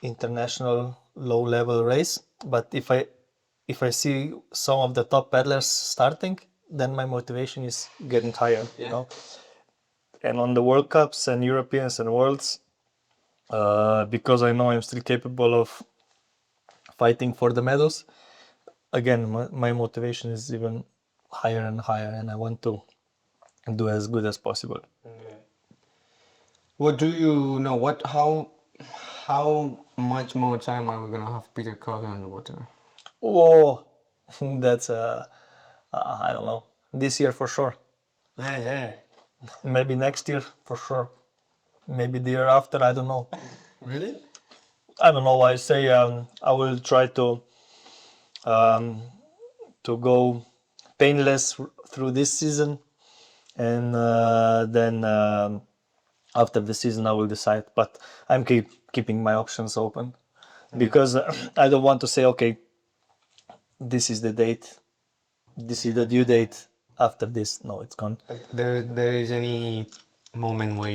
international low level race, but if I see some of the top paddlers starting, then my motivation is getting higher. And on the World Cups and Europeans and Worlds, because I know I'm still capable of fighting for the medals, again, my motivation is even higher and higher, and I want to do as good as possible. What do you know? How much more time are we gonna have Peter Kauzer on the water? Whoa, that's I don't know. This year for sure. Yeah. Maybe next year for sure. Maybe the year after. I don't know. Really? I don't know. I say I will try um, to go painless through this season, and then after the season I will decide. But I'm keeping my options open because I don't want to say, okay, this is the date, this is the due date. After this, no, it's gone. There is any moment where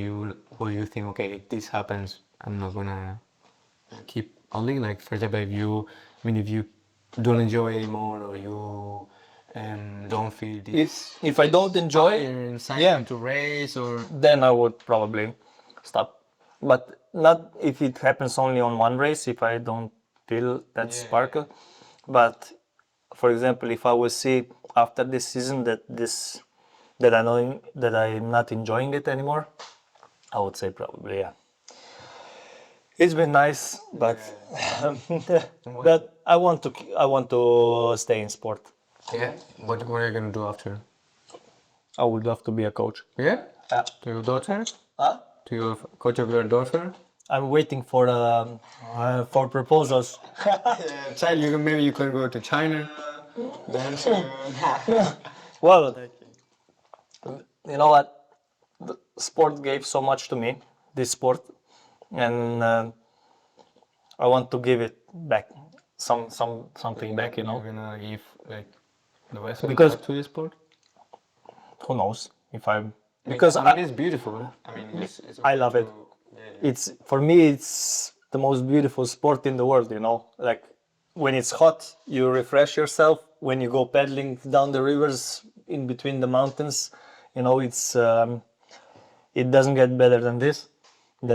you think, okay, if this happens, I'm not gonna keep only, like, for example, if you don't enjoy anymore, or you don't feel this If I don't enjoy, inside to race, or then I would probably stop. But not if it happens only on one race, if I don't feel that sparkle. But for example, if I will see after this season that that I know that I'm not enjoying it anymore, I would say probably yeah. It's been nice, but but I want to stay in sport. Yeah. What are you gonna do after? I would love to be a coach. Yeah. Yeah. To your daughter? Huh? To your coach of your daughter? I'm waiting for proposals. Child, maybe you can go to China. Dance. Well, you know what? The sport gave so much to me, this sport, and I want to give it back, something back. You know, You're gonna give like the rest of Because- it to the sport. who knows if I'm because it is beautiful. I mean, it's I love it. It's for me, it's the most beautiful sport in the world. You know, like when it's hot, you refresh yourself. When you go paddling down the rivers in between the mountains, you know, it doesn't get better than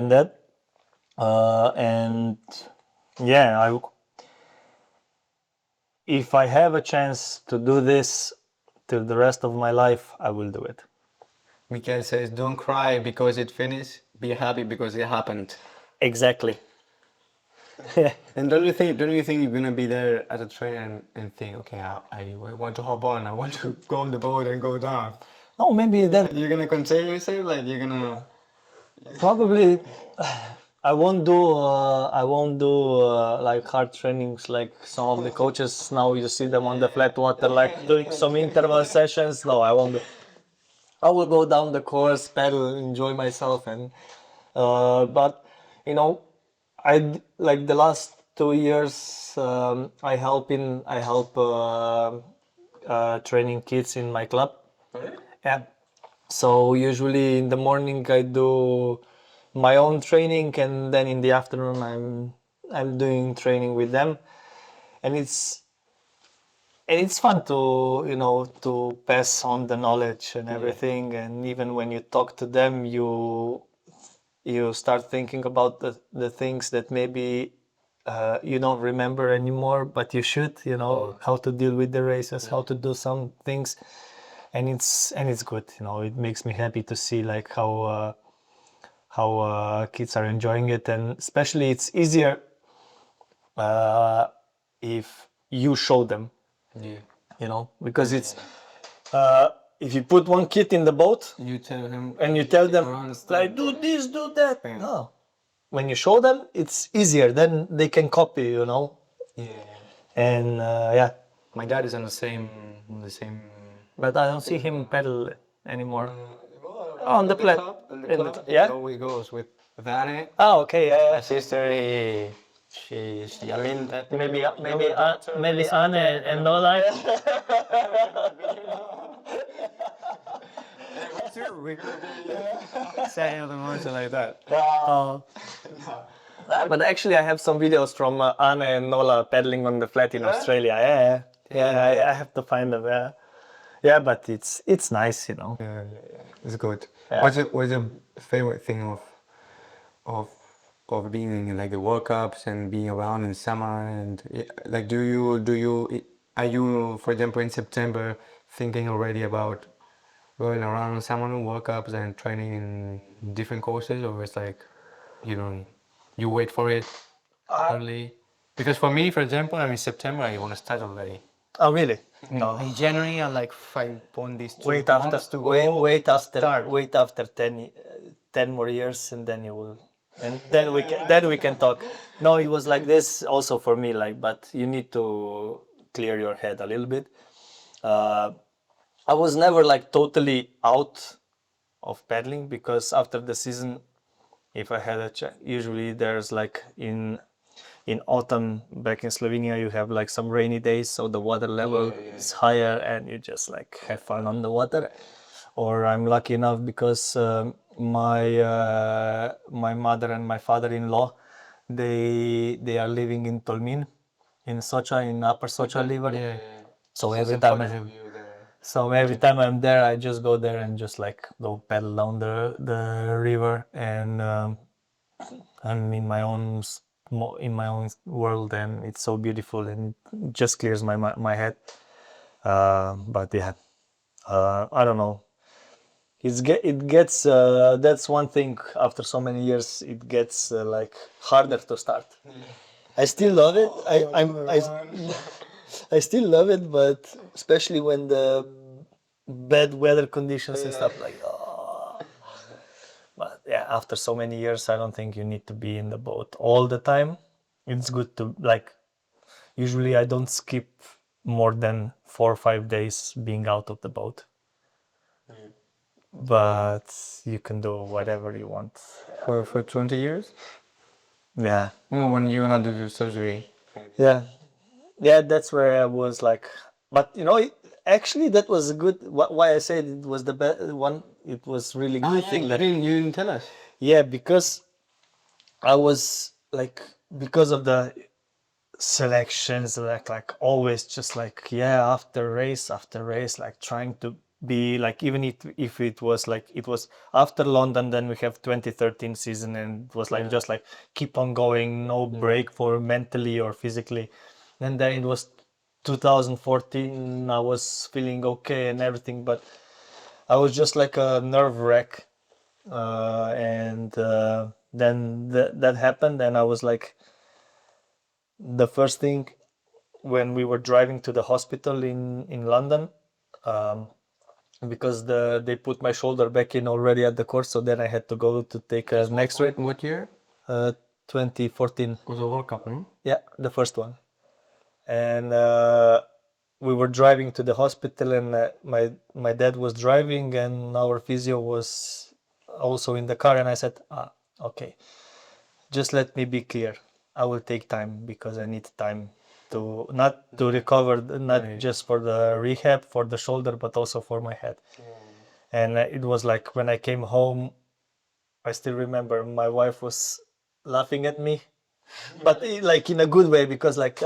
that. And yeah, if I have a chance to do this till the rest of my life, I will do it. Mikael says, "Don't cry because it finished. Be happy because it happened." Exactly. And don't you think you're gonna be there as a trainer and think, okay, I want to hop on, I want to go on the boat and go down. No, maybe that You're gonna contain yourself, like you're gonna. probably I won't do like hard trainings like some of the coaches now. You see them on the flat water, like doing some interval sessions. No, I won't do. I will go down the course, paddle, enjoy myself, and but you know, like the last 2 years, I help training kids in my club. Yeah. So usually in the morning I do my own training, and then in the afternoon I'm doing training with them, and it's fun to to pass on the knowledge and everything. And even when you talk to them, you start thinking about the things that maybe you don't remember anymore, but you should. How to deal with the races, how to do some things, and it's good. It makes me happy to see like how kids are enjoying it, and especially it's easier if you show them. Yeah. Because it's if you put one kid in the boat You tell him. and you tell them Around like do this, do that. Yeah. No, when you show them, it's easier. Then they can copy. Yeah. And yeah, My dad is on the same. but I don't see him pedal anymore. On the plat. Yeah. So he goes with Vane. Oh, okay. Yeah, My sister, I mean, maybe Anne and Nola. saying something like that. But actually, I have some videos from Anne and Nola paddling on the flat in Australia. Yeah. I have to find them. Yeah. But it's nice. Yeah, it's good. Yeah. What's your favorite thing of being in like the World Cups and being around in summer and like are you, for example, in September thinking already about going around summer World Cups and training in different courses, or it's like you wait for it early? Because for me, for example, I'm in September, I want to start already. Oh, really? No. In January, I'm like 5 these 2 Wait months after to go. wait after 10 more years, and then you will, and then we can talk. No, it was like this also for me, like, but you need to clear your head a little bit. I was never like totally out of paddling, because after the season, if I had a usually there's like in autumn back in Slovenia, you have like some rainy days, so the water level is higher, and you just like have fun on the water. Or I'm lucky enough because my mother and my father-in-law, they are living in Tolmin, in Socha, in Upper Socha River. Yeah. So every time I'm there, I just go there and just like go paddle down the river, and I'm in my own world, and it's so beautiful, and it just clears my head. But yeah, I don't know. it gets that's one thing. After so many years, it gets like harder to start. I still love it. I still love it, but especially when the bad weather conditions and stuff like. Oh. But yeah, after so many years, I don't think you need to be in the boat all the time. It's good to like. Usually, I don't skip more than 4 or 5 days being out of the boat. But you can do whatever you want. For 20 years? Yeah, Well, when you had your surgery. yeah, yeah. That's where I was like, but actually, that was a good. Why I said it was the best one. It was really good thing that. You didn't tell us. Yeah, because I was like because of the selections, like always just like after race, like trying to be like even if it was like it was after London, then we have 2013 season, and it was like just like keep on going, no break for mentally or physically. And then it was 2014. I was feeling okay and everything, but I was just like a nerve wreck, and then that happened, and I was like the first thing when we were driving to the hospital in London, um, because they put my shoulder back in already at the course, so then I had to go to take a next rate. What year? 2014. Was a World Cup, no? Yeah, the first one. And we were driving to the hospital, and my dad was driving, and our physio was also in the car, and I said, okay, just let me be clear. I will take time because I need time to not to recover, not just for the rehab for the shoulder, but also for my head. And it was like when I came home, I still remember my wife was laughing at me, but like in a good way because like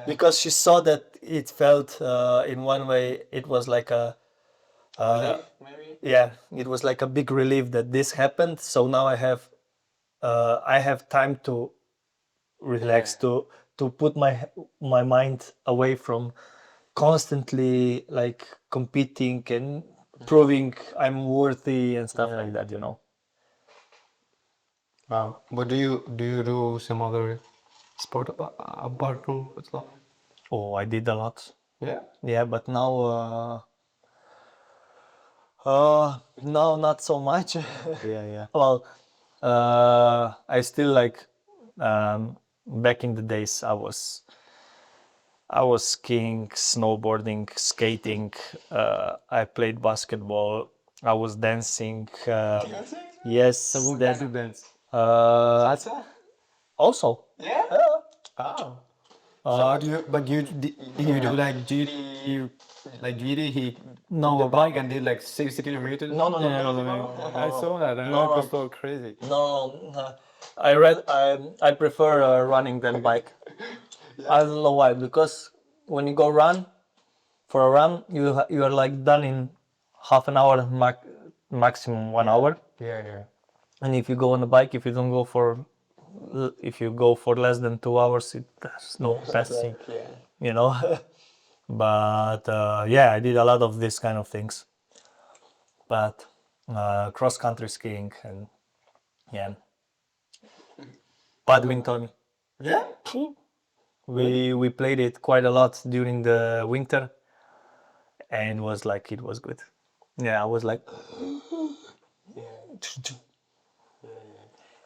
because she saw that it felt in one way it was like a yeah, it was like a big relief that this happened. So now I have time to relax, to put my mind away from constantly like competing and proving I'm worthy and stuff like that, Wow. But do you do some other sport apart from slalom? Oh, I did a lot. Yeah. Yeah, but now not so much. Yeah. Well, I still like back in the days I was skiing, snowboarding, skating. I played basketball. I was dancing. Yes, What that. do you dance? Salsa? Also. Yeah. Oh. So do you? But you do like you like GD he No, the bike and did like 60 kilometers. No. I saw that. No, It was no. so crazy. No, I prefer running than bike. I don't know why. Because when you go run for a run, you are like done in half an hour, maximum 1 hour. Yeah. And if you go on a bike, if you go for less than 2 hours, there's no passing. You know. But yeah, I did a lot of this kind of things. But cross country skiing and yeah, badminton. Yeah. We played it quite a lot during the winter, and it was good. Yeah, I was like,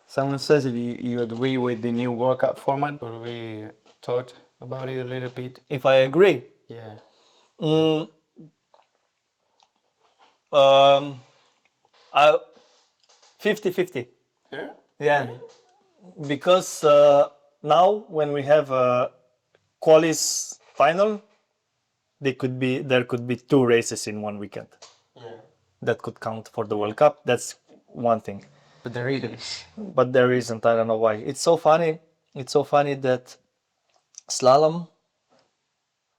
Someone says if you agree with the new workout format, or we talked about it a little bit. if I agree, Yeah. mm, um, I 50-50. Yeah. Yeah, because now when we have a qualis final, there could be 2 races in one weekend. Yeah. That could count for the World Cup. That's one thing. But there is. But there isn't. I don't know why. It's so funny. It's so funny that slalom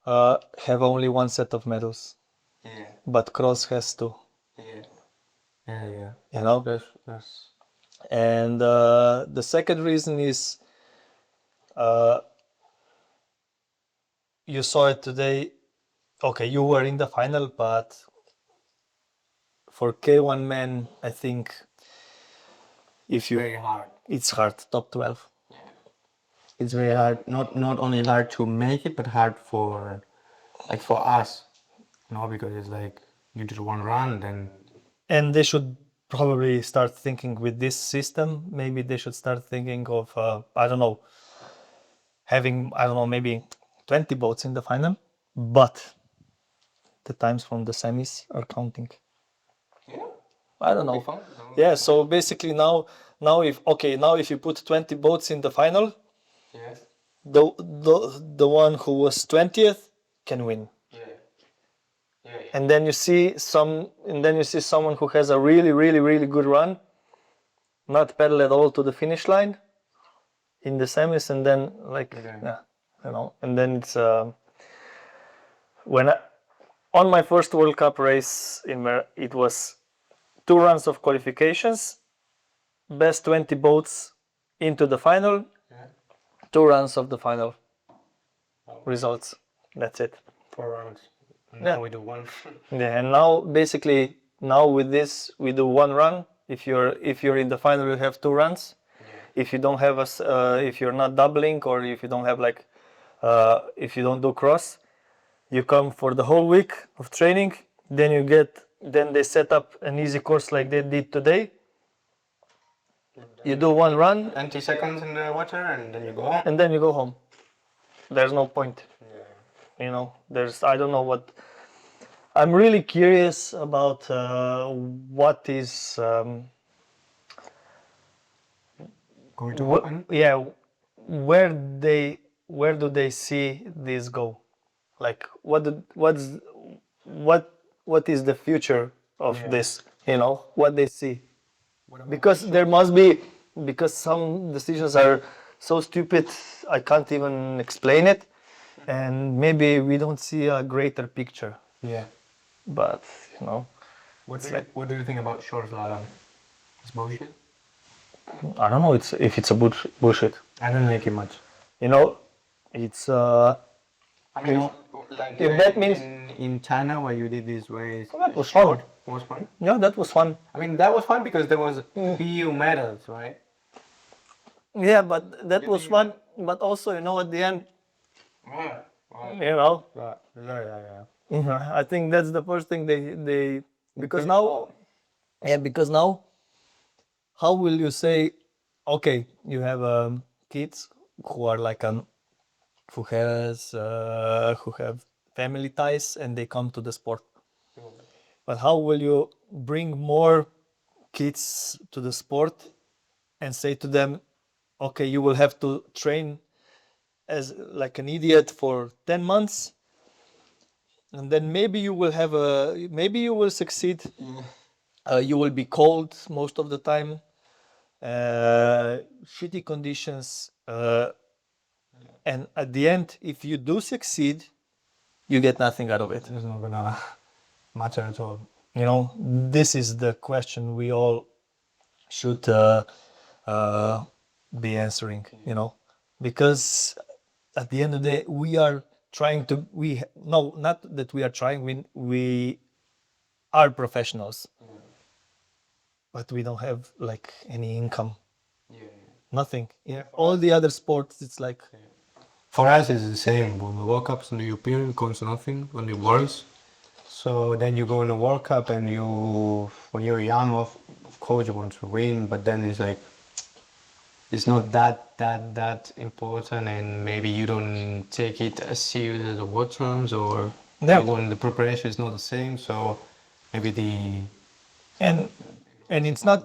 have only one set of medals, Yeah. but cross has two. Yeah. You know. That's. And the second reason is you saw it today. Okay, you were in the final, but for K1 men, I think if you, Very hard. it's hard, top 12. It's very hard. Not only hard to make it, but hard for for us. Because it's like you do one run, then And they should probably start thinking with this system. Maybe they should start thinking of, I don't know, having, I don't know, maybe 20 boats in the final, but the times from the semis are counting. I don't know. Yeah, so basically now if you put 20 boats in the final, yes. the one who was 20th can win. And then you see someone who has a really, really, really good run, not pedal at all to the finish line in the semis, and then and then it's on my first World Cup race it was 2 runs of qualifications, best 20 boats into the final, 2 runs of the final results. That's it. 4 rounds. And Yeah. now we do one. Yeah, and now basically with this we do 1 run. If you're in the final, you have 2 runs. If you don't have if you're not doubling, or if you don't have if you don't do cross, you come for the whole week of training. Then they set up an easy course like they did today. You do 1 run 20 seconds in the water, and then you go home. and then you go home. There's no point. I don't know what. I'm really curious about what is Going to happen. where do they see this go? Like what is the future of this? What they see. Because there must be, because some decisions are so stupid I can't even explain it, and maybe we don't see a greater picture. Yeah. But What do you think about short slalom? It's bullshit. I don't know. If it's a bullshit. I don't like it much. It's I mean, if that means in China where you did this race, that was fun. was fun. Yeah, that was fun. I mean, that was fun because there was few medals, right? Yeah, but that was fun. But also, at the end, I think that's the first thing they because now, how will you say, okay, you have kids who are who have family ties and they come to the sport, but how will you bring more kids to the sport and say to them, okay, you will have to train as like an idiot for 10 months, and then maybe you will succeed. You will be cold most of the time, shitty conditions, and at the end, if you do succeed, you get nothing out of it. It's not gonna matter at all. This is the question we all should be answering, because at the end of the day, we are trying to, not that we are trying, we are professionals, but we don't have any income, nothing. All the other sports, it's like, For us, it's the same. When the World Cup's in the European, it costs nothing, only worries. So then you go in the World Cup and when you're young, of course you want to win, but then it's like, it's not that important, and maybe you don't take it as serious as the World Champs, or when the preparation is not the same. So maybe it's not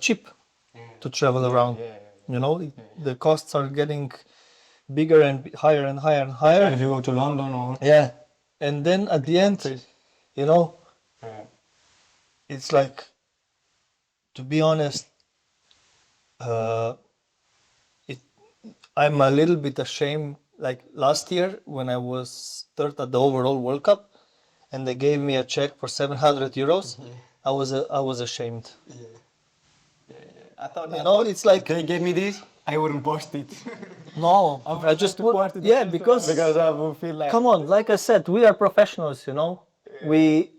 cheap to travel around. The costs are getting bigger and higher and higher and higher. if you go to London or And then at the end, it's like, to be honest, I'm a little bit ashamed. Like last year when I was third at the overall World Cup, and they gave me a check for 700 euros, I was ashamed. I thought It's like they gave me this. I wouldn't post it. No, I just to put, post it yeah, because I would feel like. come on, like I said, we are professionals, you know. We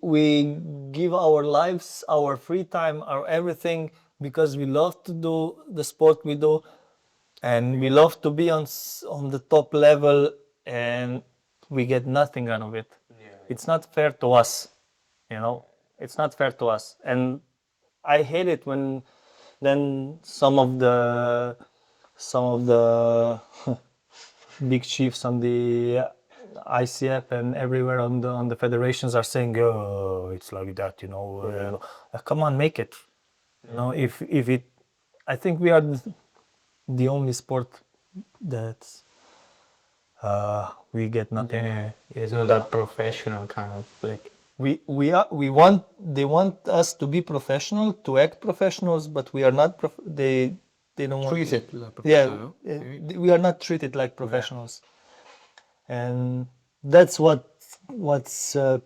give our lives, our free time, our everything because we love to do the sport we do, and we love to be on the top level, and we get nothing out of it. It's not fair to us, you know. It's not fair to us, and I hate it when then some of the big chiefs on the ICF and everywhere on the federations are saying, "Oh, it's like that," you know. Come on, make it. You know, if it, I think we are the only sport that we get nothing. Yeah, it's not that professional kind of like. We want they want us to be professional, to act professionals, but we are not. They don't want. Treat it like Yeah, professional. we are not treated like professionals, and that's what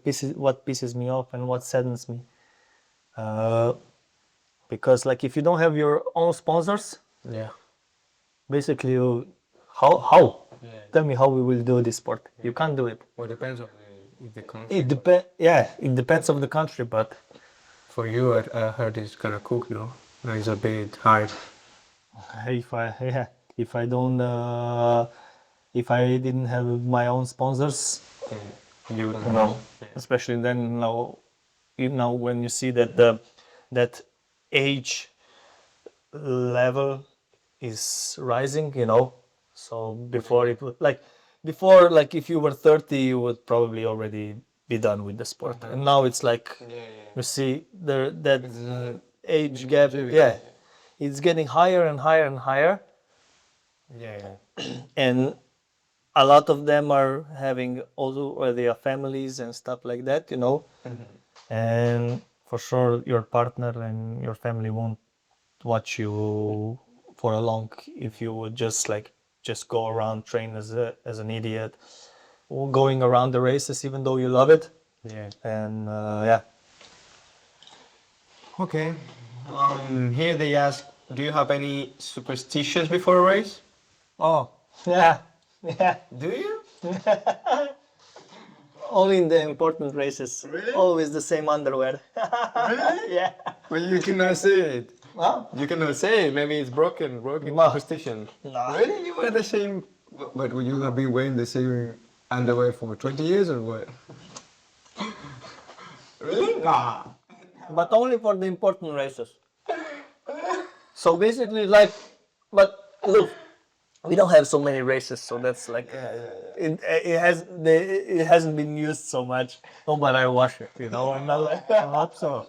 pisses me off and what saddens me. Because like if you don't have your own sponsors, Yeah. basically how? Tell me how we will do this sport. You can't do it. Well, depends on the country. It depends. Yeah, it depends on the country, but For you, I heard it's gonna cook though. It's a bit hard. if I don't if I didn't have my own sponsors, You no, especially then now when you see that that age level is rising, you know. So before it would before like if you were 30, you would probably already be done with the sport, and now it's like you see there that age gap, yeah, it's getting higher and higher and higher, Yeah. and a lot of them are having also their families and stuff like that, you know. And for sure your partner and your family won't watch you for a long if you would just go around train as an idiot or going around the races even though you love it. Yeah. And yeah. Okay. Here they ask, do you have any superstitions before a race? Oh, yeah. Yeah. Do you? Only in the important races. Really? Always the same underwear. Really? Yeah. Well, you cannot say it. Huh? You cannot say it. Maybe it's broken No. superstition. No. Really? You wear the same. But would you have been wearing the same underwear for 20 years or what? Really? Nah. But only for the important races. So basically, like, but look, we don't have so many races, so that's like, it hasn't been used so much. Oh, but I wash it, you know. I'm not like, I hope so.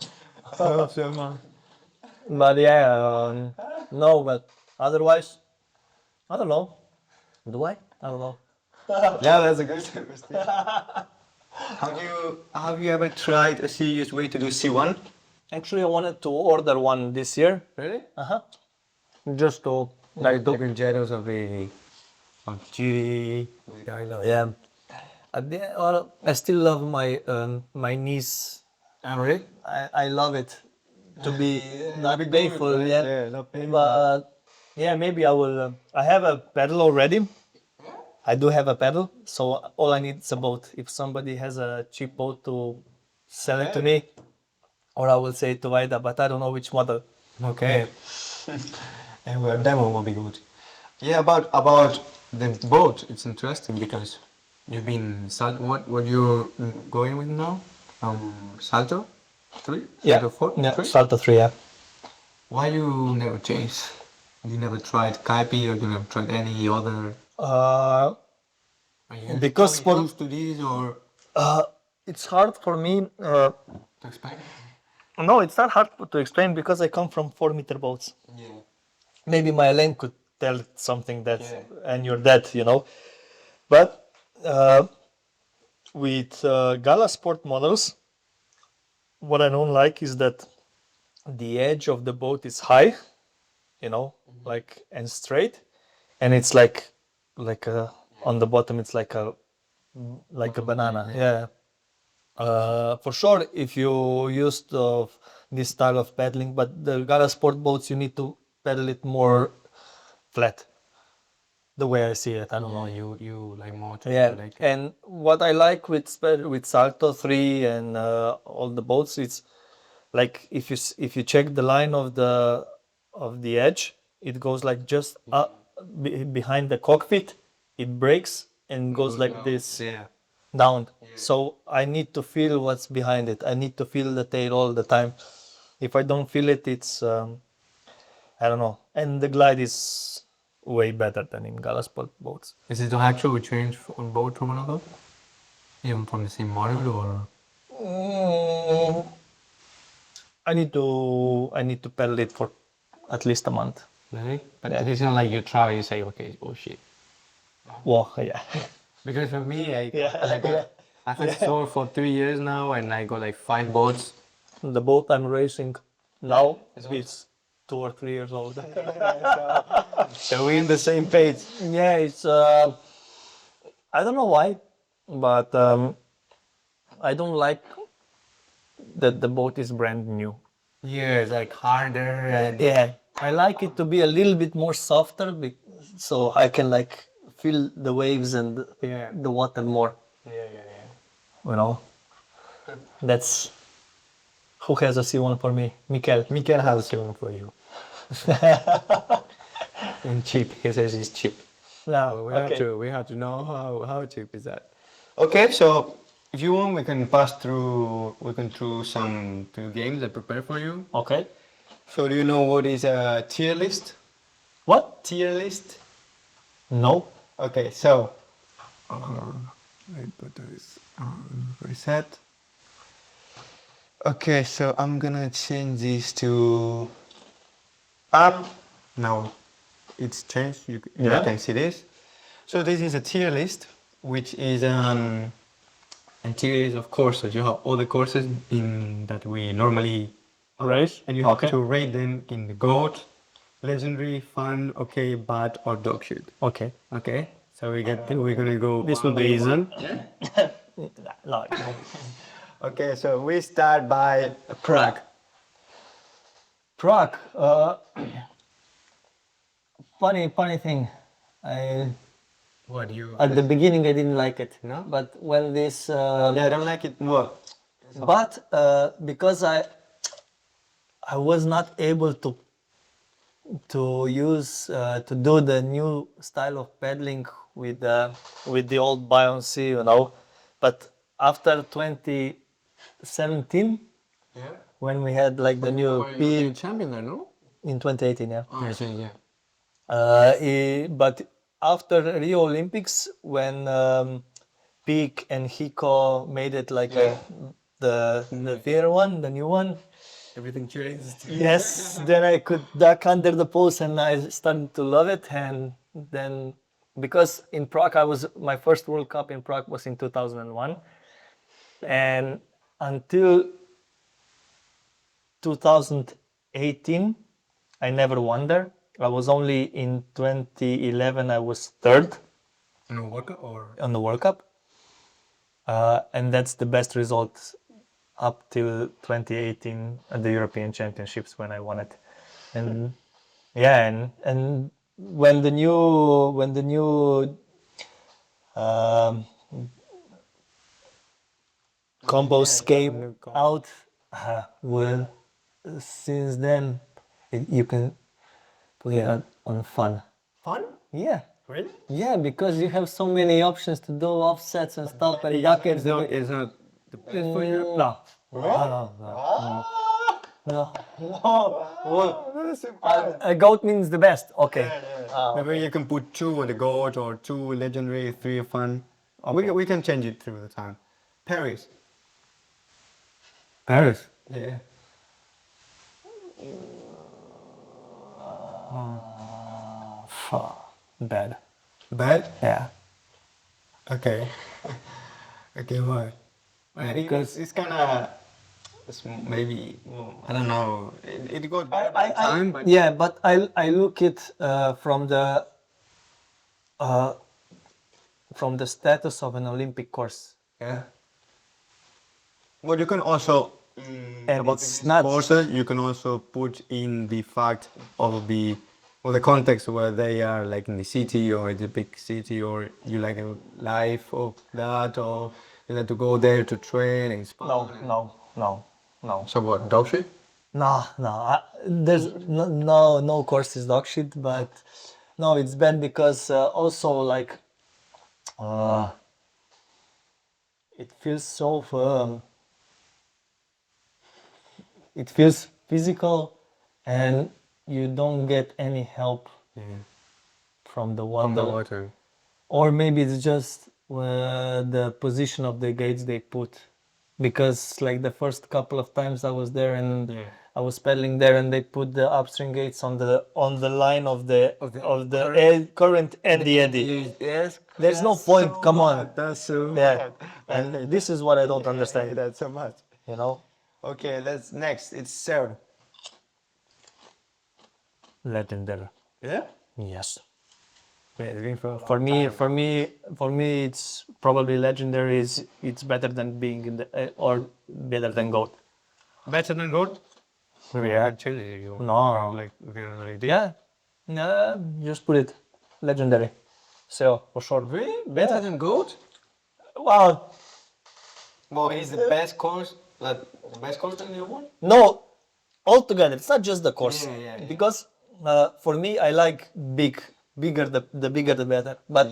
I hope so, man. but yeah, no, but otherwise, I don't know. Do I? I don't know. Yeah, that's a good superstition. Have you ever tried a serious way to do C1? Actually, I wanted to order one this year, Really? just to Like talking jealous of the G. I know, yeah. Well, I still love my niece. really? I love it to be not painful, yeah. Yeah, not painful. But yeah, maybe I will. I have a pedal already. I do have a pedal, so all I need is a boat. If somebody has a cheap boat to sell it to me, or I will say it to Vaida, but I don't know which model. Okay. And well, demo will be good. Yeah, about the boat, it's interesting because you've been what you're going with now? Salto 3? Salto 4? Yeah, 3? Salto 3, yeah. Why you never changed? You never tried Kaipi or you never tried any other? Uh, Are you Because totally used to these or it's hard for me. to explain? No, it's not hard to explain because I come from 4-meter boats. Yeah. Maybe my lane could tell something that, Yeah. and you're dead, you know. But with Gala Sport models, what I don't like is that the edge of the boat is high, you know, like and straight, and it's like on the bottom it's like a banana, yeah. For sure, if you used this style of paddling, but the Gala Sport boats, you need to pedal it more flat. The way I see it, I don't know. You like more to Yeah, like and what I like with Salto 3 and all the boats, it's like if you check the line of the edge, it goes like just behind the cockpit, it breaks and goes like this yeah. down. So I need to feel what's behind it. I need to feel the tail all the time. If I don't feel it, it's I don't know. And the glide is way better than in Galasport boats. Is it actually change on both from another? Even from the same model or? Mm, I need to pedal it for at least a month. Really? But Yeah. it's not like you try, you say, okay, oh shit. Well, yeah. Because for me, Yeah. I've had store for 3 years now, and I got like 5 boats. The boat I'm racing now is 2 or 3 years old. So we're in the same page. Yeah, it's I don't know why, but I don't like that the boat is brand new. Yeah, it's like harder and Yeah, I like it to be a little bit more softer, so I can like feel the waves and yeah, the water more. yeah. You know, that's who has a C1 for me, Mikel. Mikel has one for you. And cheap. He says it's cheap. No, We have to know how cheap is that. Okay, so if you want, we can pass through. We can through some Two games I prepared for you. Okay. So do you know what is a tier list? What? Tier list. No. Okay, so I put this reset. Okay, so I'm gonna change this to up. Now it's changed. You Yeah. can see this. So this is a tier list, which is and tier is of course. So you have all the courses in that we normally Race. and you have Okay. to rate them in the goat, legendary, fun, okay, bad, or dog shit. Okay. Okay, so we're gonna go. This will be easy. No. Okay, so we start by Prague. Prague. Funny thing. I What do you? At the beginning I didn't like it. No? But when this Yeah, I don't like it more. but because I was not able to use to do the new style of paddling with the old buoyancy, you know. But after 2017, Yeah. when we had like the new European P champion there, no? in 2018, yeah. Oh, yeah. But after Rio Olympics, when Peak and Hiko made it like the theater one, the new one, Everything changed. yes, then I could duck under the post and I started to love it. And then because in Prague, my first World Cup in Prague was in 2001, and until 2018, I never won there. I was only in 2011. I was third No workout or? on the World Cup, and that's the best result up till 2018 at the European Championships when I won it. And yeah, and when the new combos came out, well, since then you can put it on fun. Fun? Yeah. Really? Yeah, because you have so many options to do offsets and stuff and duckets. It's not the best for you. No. No. A goat means the best. Okay. Maybe you can put 2 on the goat or 2 legendary, 3 fun. We can change it through the time. Paris. Paris. Yeah. Bad. Bad? Yeah. Okay. Okay, why? Because it's kind of maybe I don't know. It got better by time, but yeah, but I look it from the status of an Olympic course. yeah. Well, you can also And about it's the not- courses. You can also put in the fact of the or the context where they are like in the city or in the big city, or you like a life of that, or you like to go there to train and No, no, no, no. So what, dog shit? No, no. There's no course is dog shit, but no, it's bad because also like uh, it feels so. It feels physical, and you don't get any help from the water. From the water. Or maybe it's just the position of the gates they put, because like the first couple of times I was there and I was paddling there, and they put the upstream gates on the line of the current and the eddy. Yes. There's no point. Come on. That's so Yeah, and this is what I don't understand. That's so much. You know, Okay, let's next. It's Sarah. legendary. Yeah. Yes. Wait, For me, it's probably legendary. It's better than being in the or better than goat. better than goat? Yeah. Actually, you No. like really Yeah. No, just put it legendary. So for sure. Really? Better than goat? Wow. Well, he's the best course. Like the best course than the other one? No, altogether. It's not just the course. Yeah. Because for me, I like bigger the bigger the better. But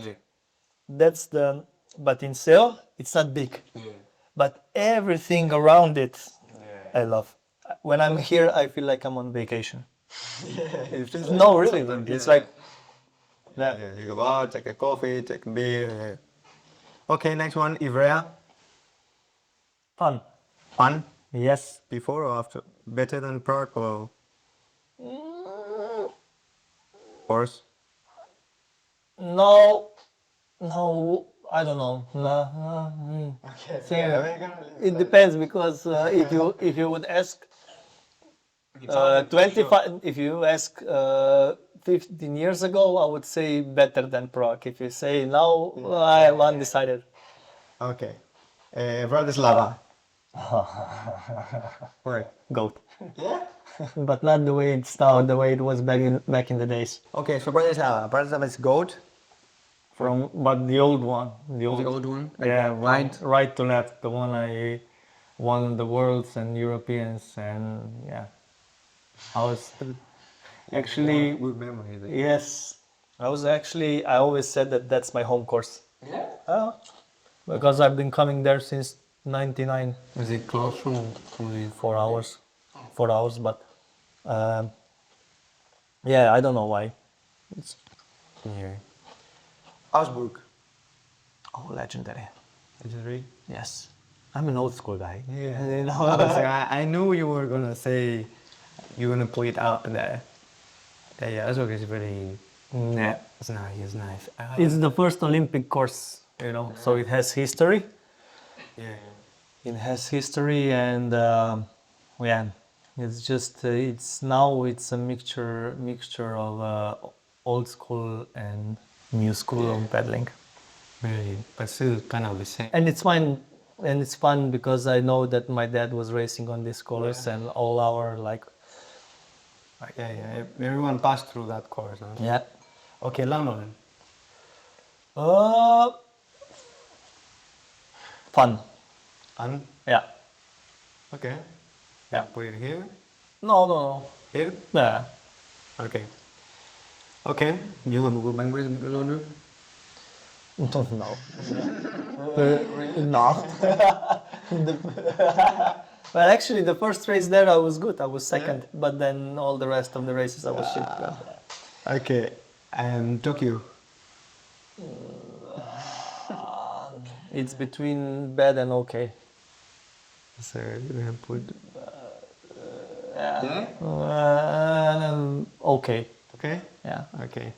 that's the. But in SEO, it's not big. But everything around it, I love. When I'm here, I feel like I'm on vacation. No, really. It's like. Yeah, you go out, take a coffee, take a beer. Yeah. Okay, next one, Ivrea. Fun. Fun. Yes. Before or after? Better than Prague or course? No, I don't know. It depends, because if you would ask 25, if you ask 15 years ago, I would say better than Prague. If you say now, I'm undecided. Okay. Bratislava. Where? Goat. Yeah. But not the way it's now, the way it was back in the days. Okay, so Bratislava. Bratislava is goat. But the old one, The old one. yeah, Right. right to left, the one I won the worlds and Europeans, and yeah, I was actually, Good memory. yes, I always said that that's my home course. Yeah. Because I've been coming there since '99. Is it close from? 4 hours, 4 hours, but yeah, I don't know why. It's Yeah. Augsburg. oh, legendary. Is it really? Yes, I'm an old school guy. Yeah. You know? I knew you were gonna say you're gonna put it out there. Yeah, Augsburg is really. Yeah. It's nice. It's nice. It's the first Olympic course, you know, so it has history. Yeah. It has history, and yeah, it's just it's a mixture of old school and new school of paddling, Really, but still kind of the same. and it's fun. And it's fun because I know that my dad was racing on this course, and all our like Yeah. Everyone passed through that course, no? yeah. Okay, London. Uh, Fun. And Yeah. okay. Yeah. Put it here. No. Here. Yeah. Okay. Okay. You have a good memory in London? Don't know. No. Well, actually, the first race there I was good. I was second, but then all the rest of the races I was shit. Okay. And Tokyo. It's between bad and okay. So you're gonna put. Okay. Okay. Yeah. Okay.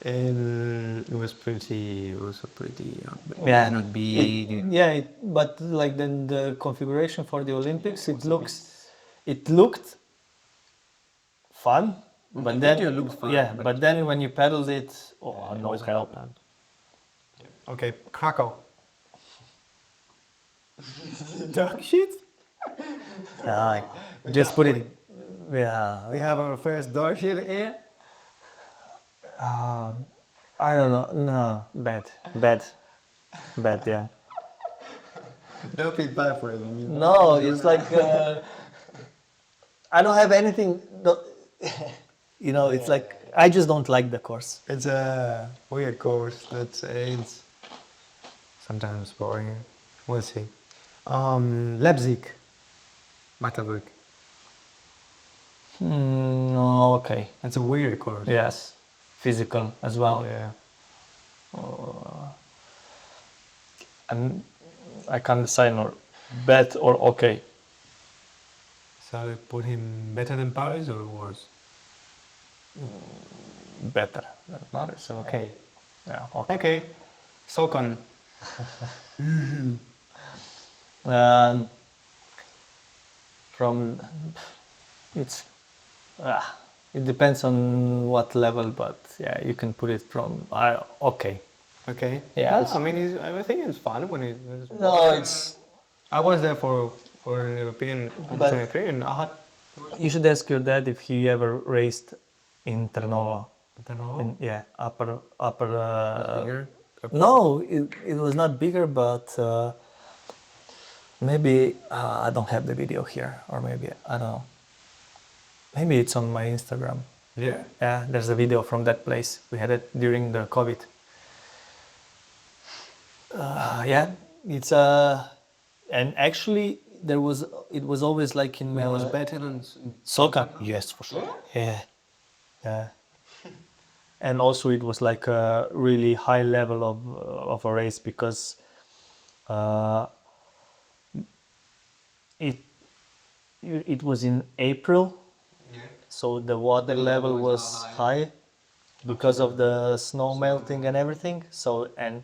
And it was also pretty. Yeah. Not be. But like then the configuration for the Olympics, it looked fun, but then Video looked fun, yeah, but- but then when you pedaled it, oh no help. Okay. Krakow. Dog shit. Just put it. Yeah. We have our first dog shit here. I don't know. No, bad, yeah. Don't feel bad for it. I mean, No, it's like I don't have anything. You know, it's like I just don't like the course. it's a weird course. Let's say it's sometimes boring. We'll see. Leipzig, Magdeburg. No, okay. That's a weird course. Yes, physical as well. Yeah. And I can't decide or bad or okay. So I put him better than Paris or worse? Better than others. So okay. Yeah. Okay. Okay. Sokon. Um, from it's it depends on what level, but yeah, you can put it from okay. Okay. Yeah. I mean, I think it's fun when it's. No, it's I was there for European But- 23 and I had. you should ask your dad if he ever raced in Trnova. I don't know. Yeah, upper. Bigger. No, it was not bigger, but maybe I don't have the video here, or maybe I don't know. Maybe it's on my Instagram. Yeah. Yeah, there's a video from that place. We had it during the COVID. Yeah, it's and actually it was always like in It was better than. Soka. Yes, for sure. Yeah, yeah. And also it was like a really high level of a race because it it was in April, so the water level was high because of the snow melting and everything. So and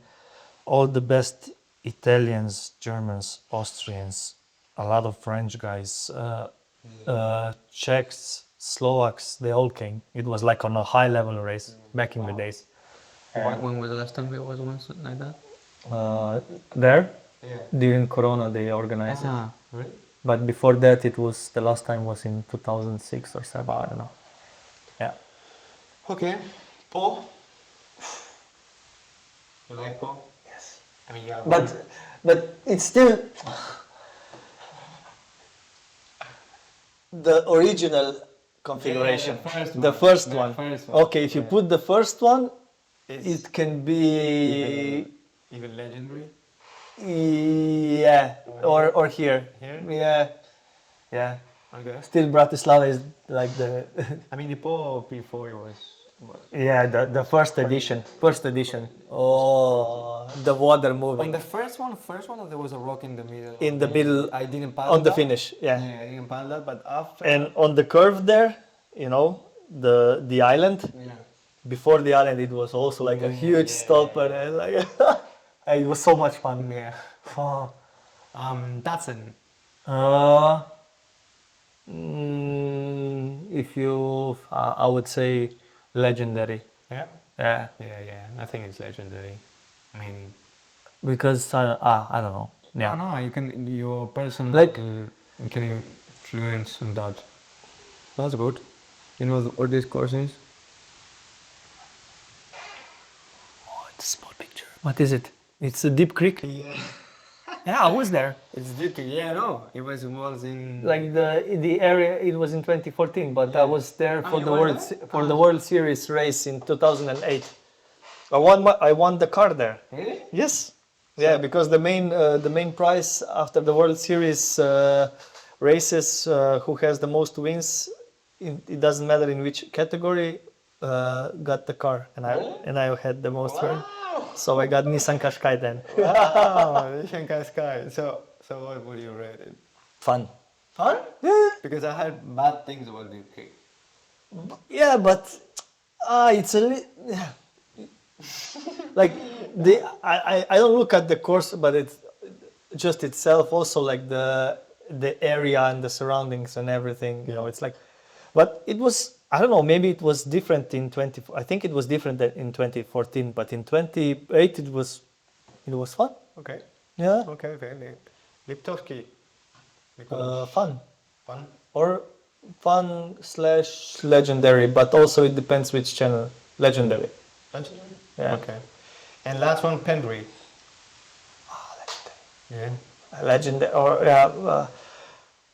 all the best Italians, Germans, Austrians, a lot of French guys, Czechs, Slovaks, they all came. It was like on a high level race back in the days. When was the last time it was once like that? There, during Corona, they organized it. Ah, really? But before that, it was the last time was in 2006 or 7. I don't know. Yeah. Okay. Paul. You like Paul? Yes. I mean, yeah. But it's still the original configuration. The first one. Okay, if you put the first one, it can be Even legendary. yeah, or here. Here? Yeah, yeah. Okay. Still, Bratislava is like the I mean, the Paul before it was. yeah the first edition. First edition. Oh, the water On moving the first one, there was a rock in the middle. in the middle I didn't paddle on the that. finish. Yeah. Yeah, I didn't paddle that, but after. And on the curve there, you know, the island. Yeah. Before the island, it was also like a huge stopper, and like it was so much fun. Yeah. Oh. Datsun. If you, I would say, legendary. Yeah. Yeah, Yeah. I think it's legendary. I mean, because I don't know. Yeah, no, you can your person Like- you can influence on that. That's good. You know what this course is? Oh, it's a small picture. What is it? It's a deep creek. Yeah. Yeah, I was there. It's Duty. Yeah, no, it was in. Like the area, it was in 2014, but I was there for you the were World there? for the World Series race in 2008. I won the car there. Really? Yes. Yeah, because the main prize after the World Series races, who has the most wins, it doesn't matter in which category, got the car, and I had the most wins. So I got Nissan Qashqai then. Wow, Shanghai Sky. So what would you rate it? Fun. Fun? Yeah. Because I heard bad things about the UK. Yeah, but it's yeah. Like I don't look at the course, but it's just itself also like the area and the surroundings and everything. You know, it's like, but it was I don't know. Maybe it was different in 20. I think it was different in 2014, but in 28 it was fun. Okay. Yeah, Okay. Liptovsky. fun Fun. or fun / legendary, but also it depends which channel. Legendary. Legendary? Yeah. Okay. And last one, Pendry. Yeah. Legendary. Or yeah.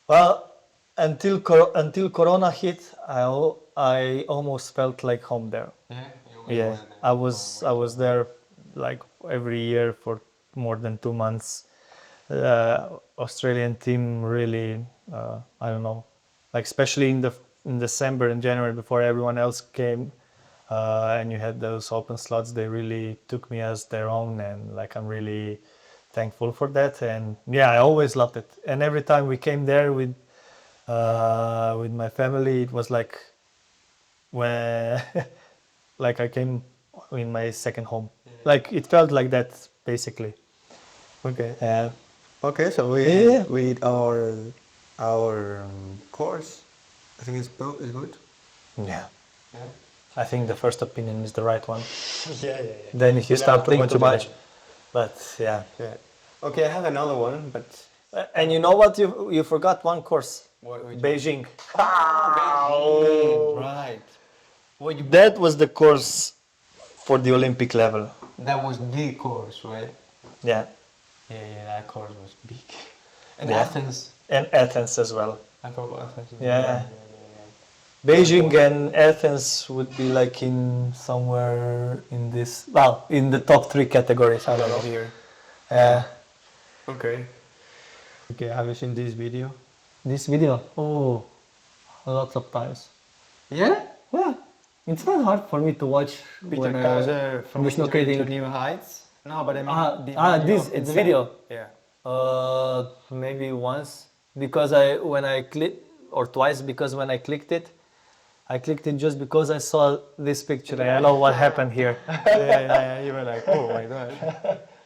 Well, until Corona hit, I almost felt like home there. Yeah. Yeah, I was there like every year for more than 2 months. Australian team really, I don't know, like especially in December and January before everyone else came, and you had those open slots. They really took me as their own, and like I'm really thankful for that. And yeah, I always loved it. And every time we came there with my family, it was like when like I came in my second home. Like it felt like that basically. Okay. Yeah. Okay, so Yeah. we did our course. I think it's good. Yeah. Yeah. I think the first opinion is the right one. Yeah. Then if you start think thinking too much. But yeah. Yeah. Okay, I have another one, but And you know what? You forgot one course. which Beijing. right. That was the course for the Olympic level. That was the course, right? Yeah. Yeah, that course was big. And Yeah. Athens. And Athens as well. I forgot Athens. Yeah. Beijing and Athens would be like in somewhere in this, well, in the top 3 categories. I don't know. Here. Yeah. Okay. Okay, have you seen this video? This video, oh, lots of times. Yeah? Yeah. It's not hard for me to watch Peter when Kauzer from Dislocated. to New Heights. No, but I mean This it's video. Yeah. Maybe once because when I clicked or twice because when I clicked it just because I saw this picture and I know what happened here. Yeah. You were like, oh my gosh.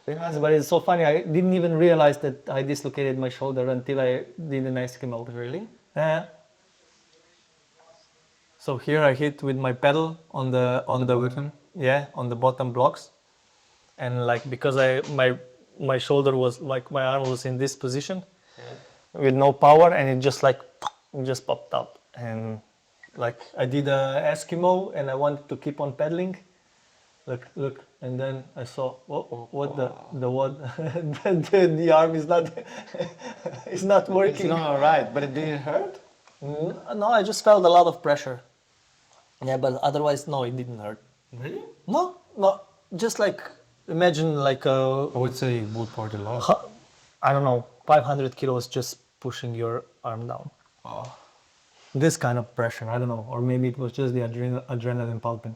Yes, but it's so funny. I didn't even realize that I dislocated my shoulder until I did an Eskimo. Really? Yeah. So here I hit with my pedal on the bottom? Yeah, on the bottom blocks, and like because my shoulder was like my arm was in this position with no power, and it just popped up, and like I did a Eskimo, and I wanted to keep on pedaling. Look, and then I saw what the arm is not is not It's working. not alright, but it didn't hurt? No, I just felt a lot of pressure. Yeah, but otherwise, no, it didn't hurt. Really? No, just like imagine like I would say it would part a lot. I don't know, 500 kilos just pushing your arm down. Oh. This kind of pressure, I don't know, or maybe it was just the adrenaline pumping.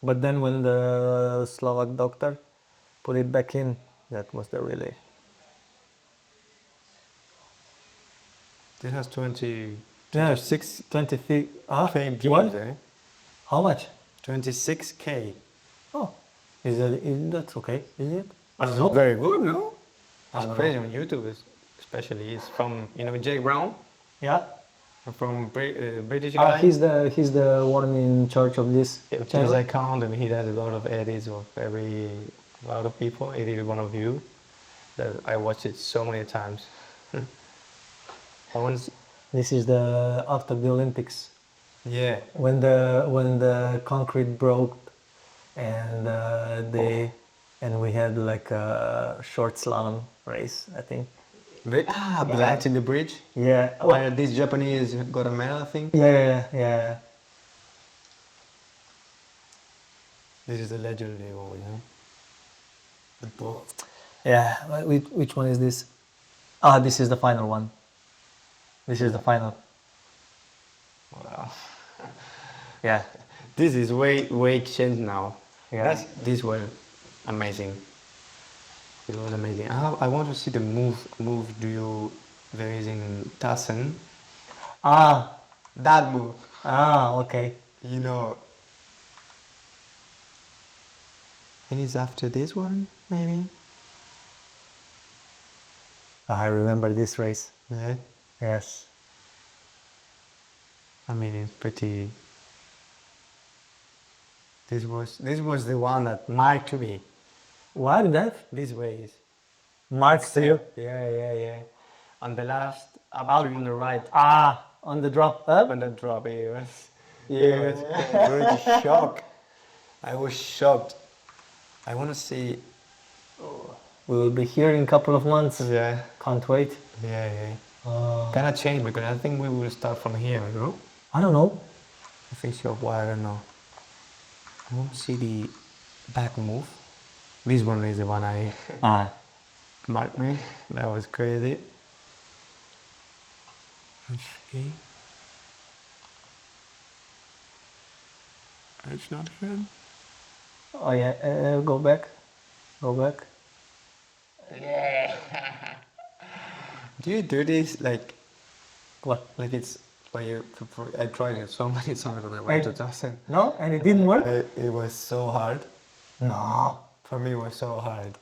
But then when the Slovak doctor put it back in, that was the relief. This has 20... Yeah, 20 feet. Fame What? views, eh? How much? 26K. Oh, that's okay? Is it? I don't know. Very good, no? It's crazy on YouTube, especially. It's from, Jake Brown, Yeah. from British guy. He's the one in charge of this His channel. account, and he does a lot of edits of a lot of people. He did one of you that I watched it so many times. I once, This is the after the Olympics yeah, when the concrete broke and we had like a short slalom race, I think. Blacks in the bridge. Yeah. Where this Japanese got a medal, I think. Yeah. This is the legendary one, The ball. Yeah. Which one is this? This is the final one. This is the final. Wow. Yeah. This is way changed now. Yeah. These were amazing. It was amazing. I want to see the move there is in Tassen. That move. Okay. And it's after this one, maybe? I remember this race. Yeah. Yes. I mean, it's pretty... This was the one that marked me. What that? These ways. Marks to you? Yeah. On the last, about on the right. On the drop up? On the drop, it was pretty shock. I was shocked. I want to see. We will be here in a couple of months. Yeah. Can't wait. Yeah. Gonna change because I think we will start from here, no? I don't know. I think so. Well, I don't know. I want to see the back move. This one is the one I marked me. That was crazy. Okay. It's not fun. Oh yeah, go back. Go back. Do you do this like What? it's like I tried it so many times when I went to Dustin. No? And it didn't work? It was so hard. No. For me, it was so hard.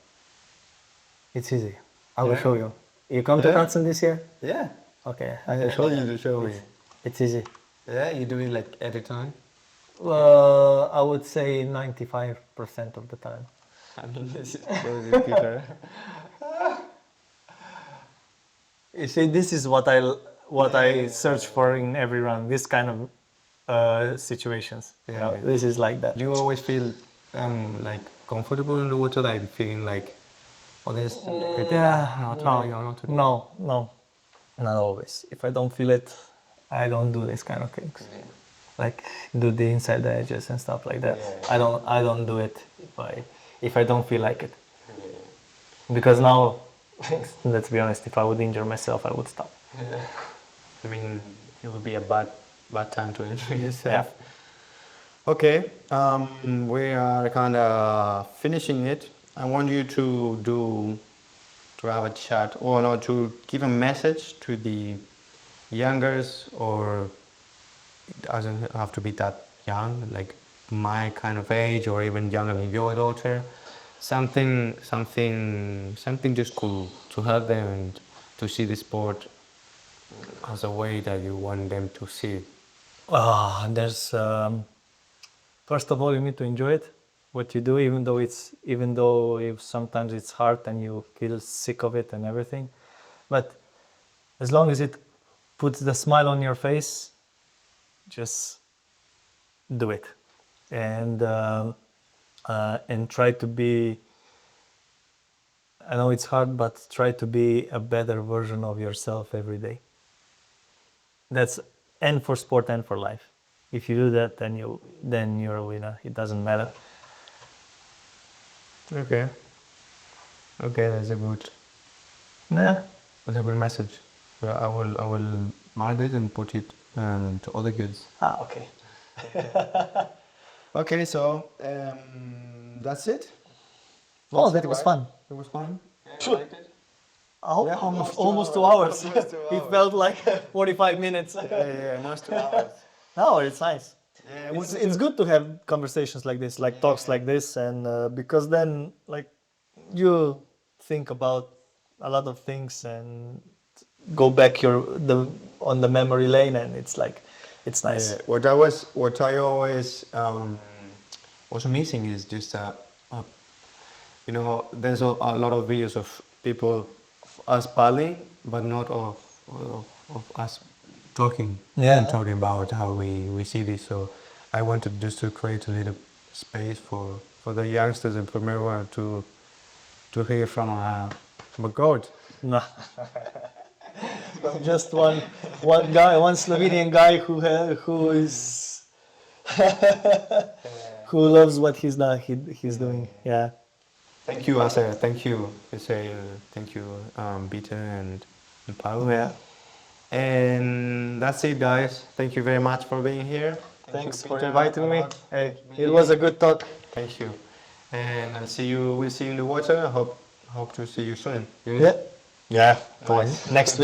It's easy. I will Yeah? show you. You come to Yeah? Hansen this year? Yeah. Okay. I told you to show me. It's easy. Yeah, you do it like every time. I would say 95% of the time. I'm not listening, Peter. You see, this is what I search for in every run. This kind of situations. You know, this is like that. Do you always feel like comfortable in the water, like feeling like, oh, there's Yeah. no. No, not always. If I don't feel it, I don't do this kind of things. Like do the inside the edges and stuff like that. I don't do it if I don't feel like it. Because now, let's be honest, if I would injure myself, I would stop. I mean, it would be a bad time to injure yourself. Okay, we are kind of finishing it. I want you to have a chat or not to give a message to the youngers, or it doesn't have to be that young, like my kind of age or even younger than your daughter. Something just cool to help them and to see the sport as a way that you want them to see it. There's first of all, you need to enjoy it, what you do, even though if sometimes it's hard and you feel sick of it and everything. But as long as it puts the smile on your face, just do it, and try to be. I know it's hard, but try to be a better version of yourself every day. That's and for sport and for life. If you do that, then you're a winner. It doesn't matter. Okay, that's a good message. Well, I will mark it and put it to other kids. Okay. Okay, so that's it. Well, that was fun. It was fun. Almost 2 hours. It felt like 45 minutes. Yeah, almost 2 hours. No, it's nice. Yeah, It's good to have conversations like this, like talks like this, and because then, like, you think about a lot of things and go back on the memory lane, and it's like, it's nice. What I always was missing is just there's a lot of videos of people of us paddling, but not of us talking and talking about how we see this. So I wanted just to create a little space for the youngsters in Primera to hear from a coach. No. Just one guy, one Slovenian guy who is who loves what he's doing. Yeah. Thank you, Asa. Thank you, thank you, Peter and Pau. Yeah. And that's it, guys. Thank you very much for being here. Thanks for inviting me. Hey, it was a good talk. Thank you. And we'll see you in the water. I hope to see you soon. Yeah. Yeah. Next week.